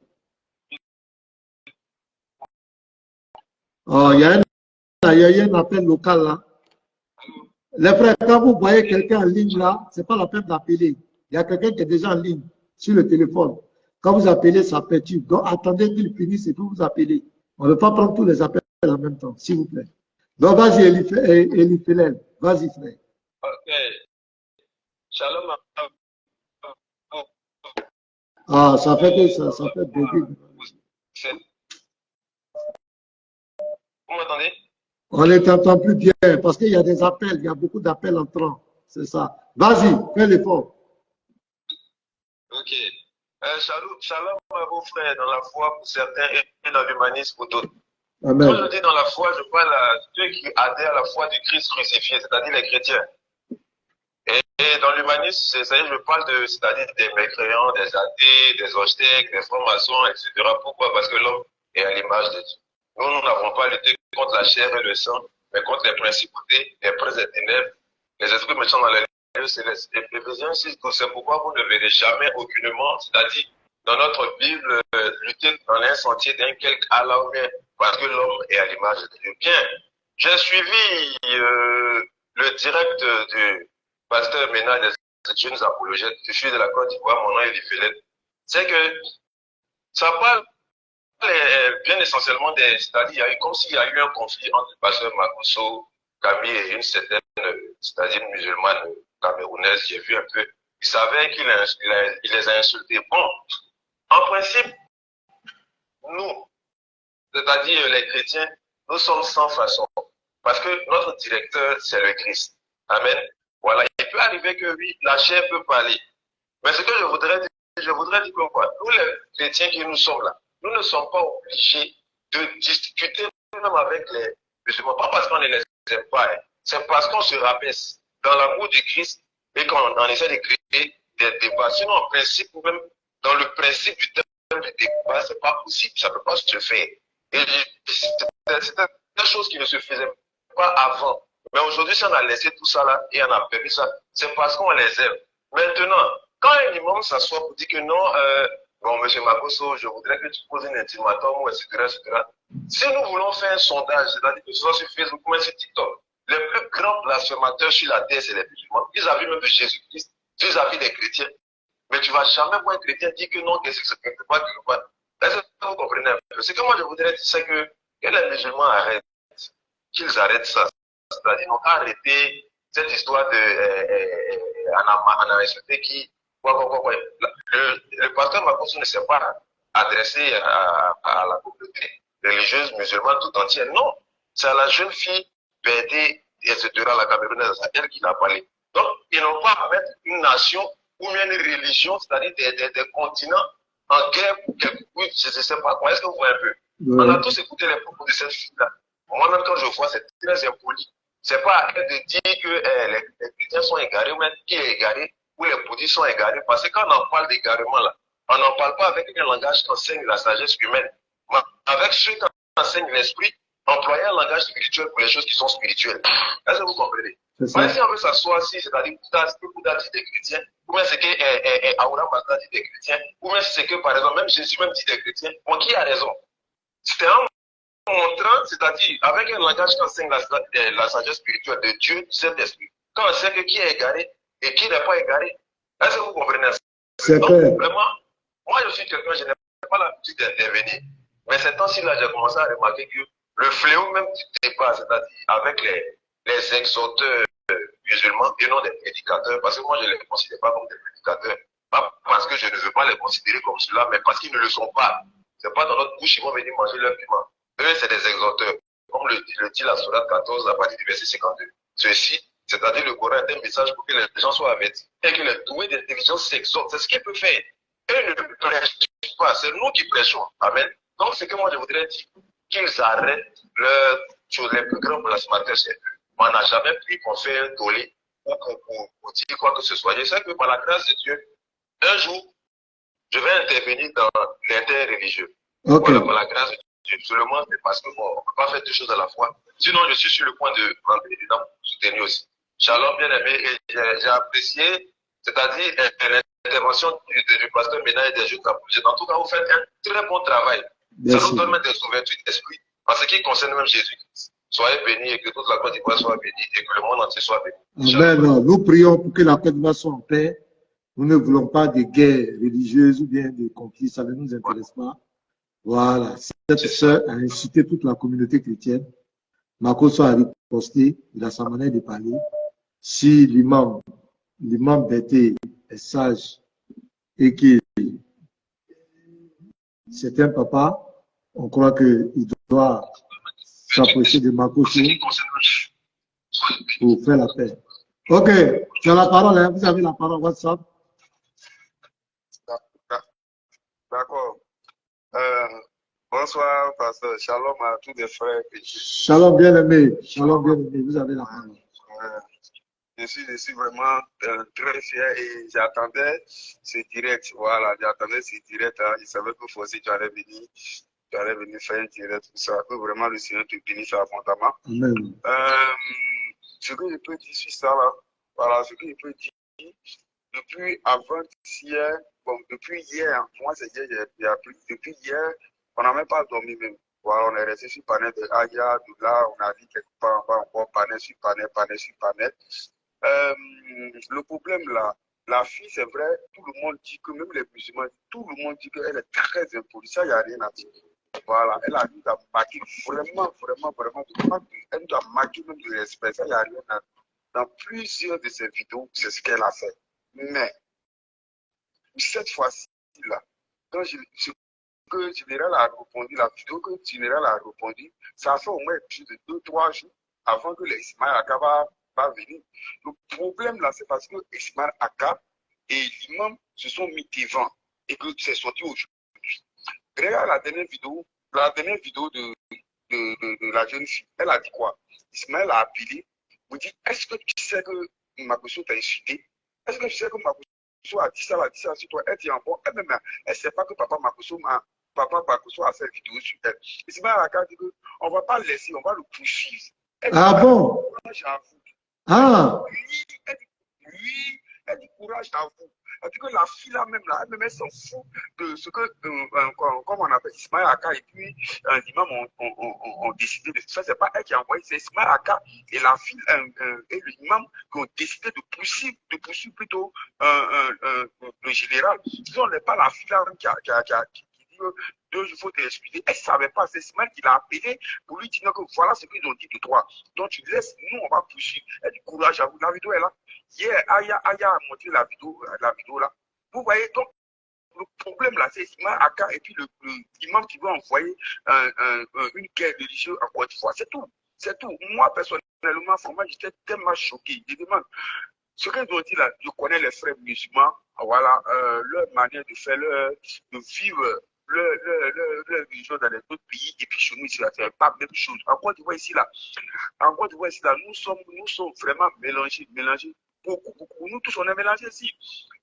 Il y a un appel local là. Les frères, quand vous voyez quelqu'un en ligne là, c'est pas la peine d'appeler. Il y a quelqu'un qui est déjà en ligne sur le téléphone. Quand vous appelez, ça perturbe. Donc, attendez qu'il finisse et puis vous appelez. On ne veut pas prendre tous les appels en même temps, s'il vous plaît. Donc, vas-y, Elie Félel. Vas-y, frère. Ok. Shalom à vous. Ah, ça fait bugger. Vous m'entendez? On ne t'entend plus bien parce qu'il y a des appels, il y a beaucoup d'appels entrants. C'est ça. Vas-y, fais l'effort. Ok. Shalom à vos frères dans la foi pour certains et dans l'humanisme pour d'autres. Amen. Quand je dis dans la foi, je parle à ceux qui adhèrent à la foi du Christ crucifié, c'est-à-dire les chrétiens. Et dans l'humanisme, je parle c'est-à-dire des mécréants, des athées, des hostèques, des francs-maçons, etc. Pourquoi? Parce que l'homme est à l'image de Dieu. Nous n'avons pas lutté contre la chair et le sang, mais contre les principautés, les princes des ténèbres, les esprits méchants dans les lieux célestes. Et Éphésiens 6, c'est pourquoi vous ne verrez jamais aucunement, c'est-à-dire dans notre Bible, lutter dans un sentier d'un quelque alarmé, parce que l'homme est à l'image de Dieu. Bien, j'ai suivi le direct du pasteur Ménard des jeunes apologètes. Je suis de la Côte d'Ivoire, mon nom est Lifélène. C'est que ça parle bien essentiellement c'est-à-dire il y a eu comme s'il y a eu un conflit entre le pasteur Makosso, Camille et une certaine, c'est-à-dire une musulmane camerounaise. J'ai vu un peu, il savait qu'il les a insultés. Bon, en principe, nous, c'est-à-dire les chrétiens, nous sommes sans façon. Parce que notre directeur, c'est le Christ. Amen. Voilà, il peut arriver que oui, la chair peut parler. Mais ce que je voudrais dire que quoi, nous les chrétiens qui nous sommes là, nous ne sommes pas obligés de discuter même avec les musulmans. Pas parce qu'on ne les aime pas, hein. C'est parce qu'on se rabaisse dans l'amour du Christ et qu'on essaie de créer des débats. Sinon, en principe, même dans le principe du thème du débat, c'est pas possible, ça ne peut pas se faire. Et c'était des choses qui ne se faisaient pas avant. Mais aujourd'hui, si on a laissé tout ça là et on a permis ça, c'est parce qu'on les aime. Maintenant, quand un imam s'assoit pour dire que non, bon, monsieur Makosso, je voudrais que tu poses un ultimatum, etc., etc. Si nous voulons faire un sondage, c'est-à-dire que ce soit sur Facebook ou sur TikTok, les plus grands blasphémateurs sur la terre, c'est les musulmans, vis-à-vis même de Jésus-Christ, vis-à-vis des chrétiens. Mais tu ne vas jamais voir un chrétien dire que non, que c'est quelque part, quelque part. Est-ce que vous comprenez un peu? Ce que moi je voudrais dire, c'est que les musulmans arrêtent, qu'ils arrêtent ça. C'est-à-dire, n'ont qu'à arrêter cette histoire de on a insulté qui. Le pasteur Makosso ne s'est pas adressé à la communauté religieuse musulmane tout entière. Non, c'est à la jeune fille Bédé, etc., la Camerounaise, à elle qui a parlé. Donc, ils n'ont pas à mettre une nation ou une religion, c'est-à-dire des continents en guerre pour quelque chose, je ne sais pas quoi. Est-ce que vous voyez un peu? On a tous écouté les propos de cette fille-là. Moi-même, quand je vois, c'est très impoli. C'est pas à elle de dire que les chrétiens sont égarés ou même qui est égaré ou les bouddhistes sont égarés. Parce que quand on en parle d'égarement, là, on n'en parle pas avec un langage qui enseigne la sagesse humaine. Mais avec ceux qui enseigne l'esprit, employer un langage spirituel pour les choses qui sont spirituelles. Est-ce que vous comprenez? C'est ça. Mais si on veut s'asseoir ici, c'est-à-dire ce que Bouddha dit des chrétiens, ou bien ce que Aura Mazda dit des chrétiens, ou bien c'est que, par exemple, même Jésus même dit des chrétiens, bon, qui a raison? C'était en montrant, c'est-à-dire avec un langage qui enseigne la sagesse spirituelle de Dieu, du Saint-Esprit, quand on sait que qui est égaré et qui n'est pas égaré. Est-ce que vous comprenez ça? C'est Donc, clair. vraiment, moi je suis quelqu'un, je n'ai pas l'habitude d'intervenir. Mais ces temps-ci là, j'ai commencé à remarquer que le fléau même du débat, c'est-à-dire avec les exhorteurs musulmans et non des prédicateurs, parce que moi je ne les considère pas comme des prédicateurs, pas parce que je ne veux pas les considérer comme cela, mais parce qu'ils ne le sont pas. C'est pas dans notre bouche, ils vont venir manger leur piment. Eux, c'est des exhorteurs. Comme le dit la Sourate 14 à partir du verset 52. Ceci, c'est-à-dire le Coran est un message pour que les gens soient avertis et que les doués d'intelligence s'exhortent. C'est ce qu'ils peuvent faire. Eux ne prêchent pas, c'est nous qui prêchons. Amen. Donc, ce que moi je voudrais dire, qu'ils arrêtent les plus grands blasphémateurs, c'est eux. On n'a jamais pris pour faire un tollé ou pour dire quoi que ce soit. Je sais que par la grâce de Dieu, un jour, je vais intervenir dans l'interreligieux. Ok. Voilà, par la grâce de Dieu. Seulement, c'est parce que bon, on ne peut pas faire deux choses à la fois. Sinon, je suis sur le point de rentrer dedans pour soutenir aussi. Shalom, bien aimé, et j'ai apprécié, c'est-à-dire l'intervention du pasteur Ménard et des jeunes capuchins. En tout cas, vous faites un très bon travail. Merci. Ça nous donne même des ouvertures d'esprit. En ce qui concerne même Jésus-Christ. Soyez bénis et que toute la Côte d'Ivoire soit bénie et que le monde entier soit béni. Amen. Nous prions pour que la Côte d'Ivoire soit en paix. Nous ne voulons pas de guerre religieuse ou bien de conflits. Ça ne nous intéresse pas. Voilà. Cette sœur a incité toute la communauté chrétienne. Marcos a riposté. Il a sa manière de parler. Si l'imam d'être est sage et que c'est un papa, on croit qu'il doit s'approcher de Marcos pour faire la paix. Ok, tu as la parole, hein? Vous avez la parole WhatsApp. D'accord. Bonsoir, pasteur. Shalom à tous les frères chrétiens. Shalom bien-aimé. Shalom bien-aimé. Vous avez la parole. Je suis vraiment très fier et j'attendais ce direct. Voilà, j'attendais ce direct. Hein. Je savais que Fossi, tu allais venir faire un direct, tout ça. Que vraiment le Seigneur te bénisse abondamment. Amen. Ce que je peux dire sur ça, là, voilà, ce que je peux dire, depuis avant-hier, bon, depuis hier, moi c'est hier, j'ai appris, depuis hier, on n'a même pas dormi même. Voilà, on est resté sur panel de Aya, de là, on a vu quelque part, on va encore panel sur panel. Le problème là, la fille, c'est vrai, tout le monde dit que, même les musulmans, tout le monde dit qu'elle est très impolie, ça, il n'y a rien à dire. Voilà, elle a dû marquer vraiment, elle doit marquer même du respect, ça, il n'y a rien à dire. Dans plusieurs de ses vidéos, c'est ce qu'elle a fait. Mais, cette fois-ci, là, quand que Général a répondu, la vidéo que Général a répondu, ça a fait au moins plus de 2-3 jours avant que l'Ismaël Aka va venir. Le problème là, c'est parce que Ismaël Aka et l'imam se sont mis devant et que c'est sorti aujourd'hui. Regarde la dernière vidéo de la jeune fille. Elle a dit quoi? Ismaël a appelé, vous dit, est-ce que tu sais que Makosso t'a insulté? Est-ce que tu sais que Makosso a dit ça sur toi? Elle dit en bon, elle ne sait pas que papa Makosso a fait vidéo sur elle. Ismaël Aka dit qu'on ne va pas le laisser, on va le poursuivre. Ah bon? Ah! Oui, elle dit courage à vous. Elle dit que la fille là même, elle s'en fout de ce que, comme on appelle Ismaël Aka et puis l'imam ont décidé de faire. C'est pas elle qui a envoyé, c'est Ismaël Aka et la fille et l'imam qui ont décidé de poursuivre plutôt le général. Disons, n'est pas la fille là qui dit il faut t'excuser. Elle ne savait pas, c'est Ismaël qui l'a appelé pour lui dire que voilà ce qu'ils ont dit de toi. Donc tu laisses, nous on va poursuivre. Elle dit courage à vous. La vidéo est là. Hier, Aya a montré la vidéo là. Vous voyez, donc le problème là, c'est Ismaël Aka et puis l'imam qui veut envoyer une guerre religieuse en Côte d'Ivoire. C'est tout. C'est tout. Moi, personnellement, j'étais tellement choqué. Je demande, ce qu'ils ont dit là, je connais les frères musulmans, voilà, leur manière de faire, de vivre leur religion dans les autres pays, et puis chez nous ici, là, c'est pas la même chose. En Côte d'Ivoire ici, là, nous sommes vraiment mélangés. Beaucoup. Nous tous, on est mélangés ici.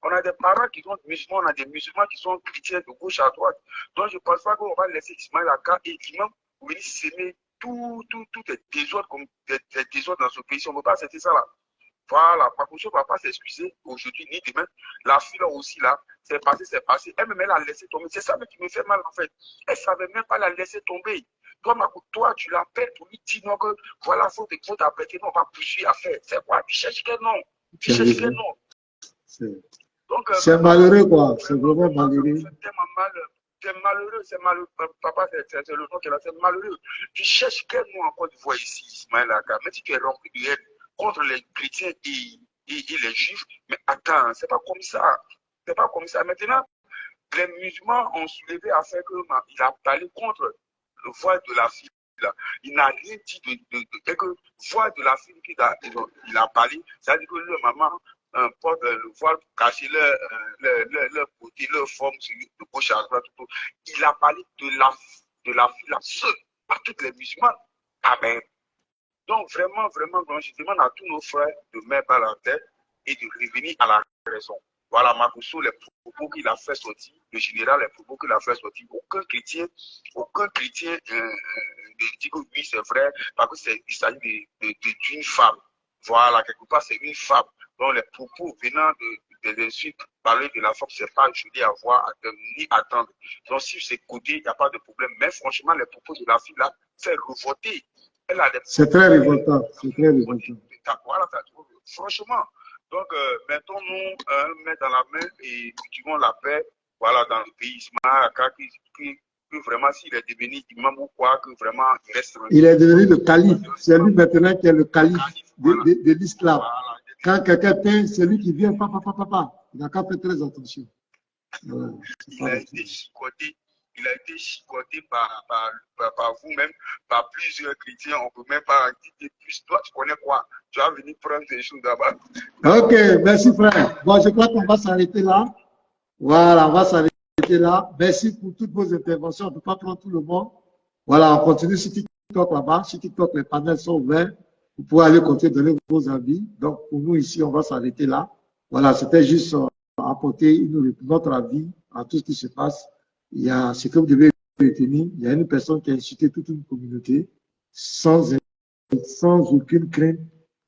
On a des parents qui sont musulmans, on a des musulmans qui sont chrétiens de gauche à droite. Donc, je ne pense pas qu'on va laisser Ismaël Aka et l'imam pour venir s'aimer tout est désordre comme des désordres dans ce pays. Si on ne veut pas accepter ça là. Voilà, Paco-Show ne va pas s'excuser aujourd'hui ni demain. La fille là aussi là, c'est passé. Elle-même, elle a laissé tomber. C'est ça qui me fait mal en fait. Elle ne savait même pas la laisser tomber. Toi, tu l'appelles pour lui dire non, que voilà, faut t'apprêter, non, on va poursuivre à faire. C'est quoi? Tu cherches quel nom? Tu cherches quel nom? Donc, c'est malheureux quoi, c'est vraiment malheureux. C'est malheureux, papa, c'est le nom qu'elle a, c'est malheureux. Tu cherches quel nom encore de voir ici, Ismaël Aka, même si tu es rempli de haine contre les chrétiens et les juifs, mais attends, c'est pas comme ça. C'est pas comme ça. Maintenant, les musulmans ont soulevé à faire qu'il a parlé contre le voile de la fille. Là. Il n'a rien dit de que voile de la fille qu'il a parlé, c'est-à-dire que le maman porte le voile pour cacher leur beauté, leur forme de gauche à droite. Tout. Il a parlé de la fille là, seule, à toutes les musulmans. Amen. Donc vraiment, je demande à tous nos frères de mettre à la tête et de revenir à la raison. Voilà, Makosso, les propos qu'il a fait sortir, le général, les propos qu'il a fait sortir, aucun chrétien ne dit que oui, c'est vrai, parce qu'il s'agit d'une femme. Voilà, quelque part, c'est une femme. Donc, les propos venant des insultes, parler de la femme, c'est pas joli à voir, ni attendre. Donc, si c'est côté, il n'y a pas de problème. Mais franchement, les propos de la fille, là, c'est revolté. C'est très révoltant, c'est très révoltant. Voilà, franchement. Donc, mettons-nous un main dans la main et cultivons la paix, voilà, dans le pays. Ismaël Aka, que vraiment, s'il est devenu imam ou quoi, que vraiment, il reste. Il est devenu le calife. C'est lui maintenant qui est le calife de l'islam. Voilà. Quand quelqu'un peint, c'est lui qui vient, papa. Il n'a qu'à faire très attention. Voilà. Il a été chicoté par vous-même, par plusieurs chrétiens. On ne peut même pas dire plus. Toi, tu connais quoi? Tu vas venir prendre des choses d'abord. Ok, merci frère. Bon, je crois qu'on va s'arrêter là. Voilà, on va s'arrêter là. Merci pour toutes vos interventions. On ne peut pas prendre tout le monde. Voilà, on continue sur TikTok là-bas. Sur TikTok, les panels sont ouverts. Vous pouvez aller continuer à donner vos avis. Donc, pour nous ici, on va s'arrêter là. Voilà, c'était juste apporter notre avis à tout ce qui se passe. Il y a ce que vous devez retenir. Il y a une personne qui a insulté toute une communauté sans aucune crainte,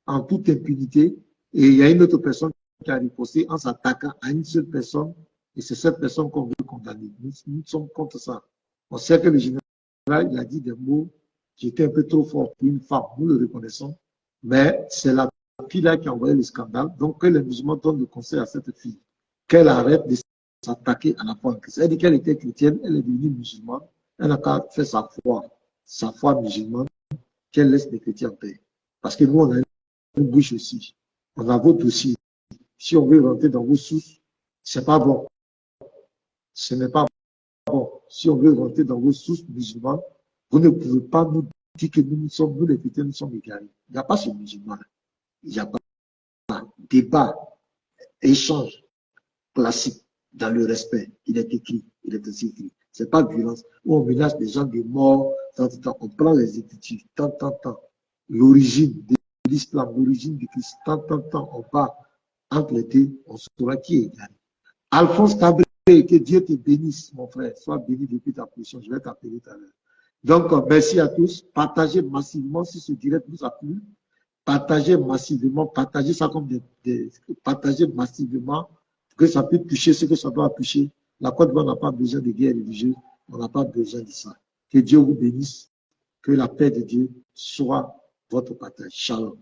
en toute impunité. Et il y a une autre personne qui a riposté en s'attaquant à une seule personne. Et c'est cette personne qu'on veut condamner. Nous sommes contre ça. On sait que le général, il a dit des mots qui étaient un peu trop forts pour une femme. Nous le reconnaissons. Mais c'est la fille-là qui a envoyé le scandale. Donc, que les musulmans donnent le conseil à cette fille, qu'elle arrête de s'attaquer à la foi. Elle dit qu'elle était chrétienne, elle est devenue musulmane, elle n'a qu'à faire sa foi musulmane, qu'elle laisse les chrétiens en paix. Parce que nous, on a une bouche aussi. On a votre dossier. Si on veut rentrer dans vos sources, c'est pas bon. Ce n'est pas bon. Si on veut rentrer dans vos sources musulmanes, vous ne pouvez pas nous dire que nous les chrétiens, nous sommes égarés. Il n'y a pas ce musulman. Il n'y a pas débat, échange classique. Dans le respect, il est écrit, il est aussi écrit. C'est pas violence, où on menace des gens de mort, on prend les écritures, tant. L'origine de l'islam, l'origine du Christ, tant, on va entre les deux, on saura qui est égal. Alphonse Cabré, que Dieu te bénisse, mon frère, sois béni depuis ta position, je vais t'appeler tout à l'heure. Donc, merci à tous, partagez massivement si ce direct vous a plu, partagez massivement, partagez ça comme partagez massivement, que ça peut toucher ce que ça doit toucher. La Côte d'Ivoire n'a pas besoin de guerre religieuse, on n'a pas besoin de ça. Que Dieu vous bénisse, que la paix de Dieu soit votre partage. Shalom.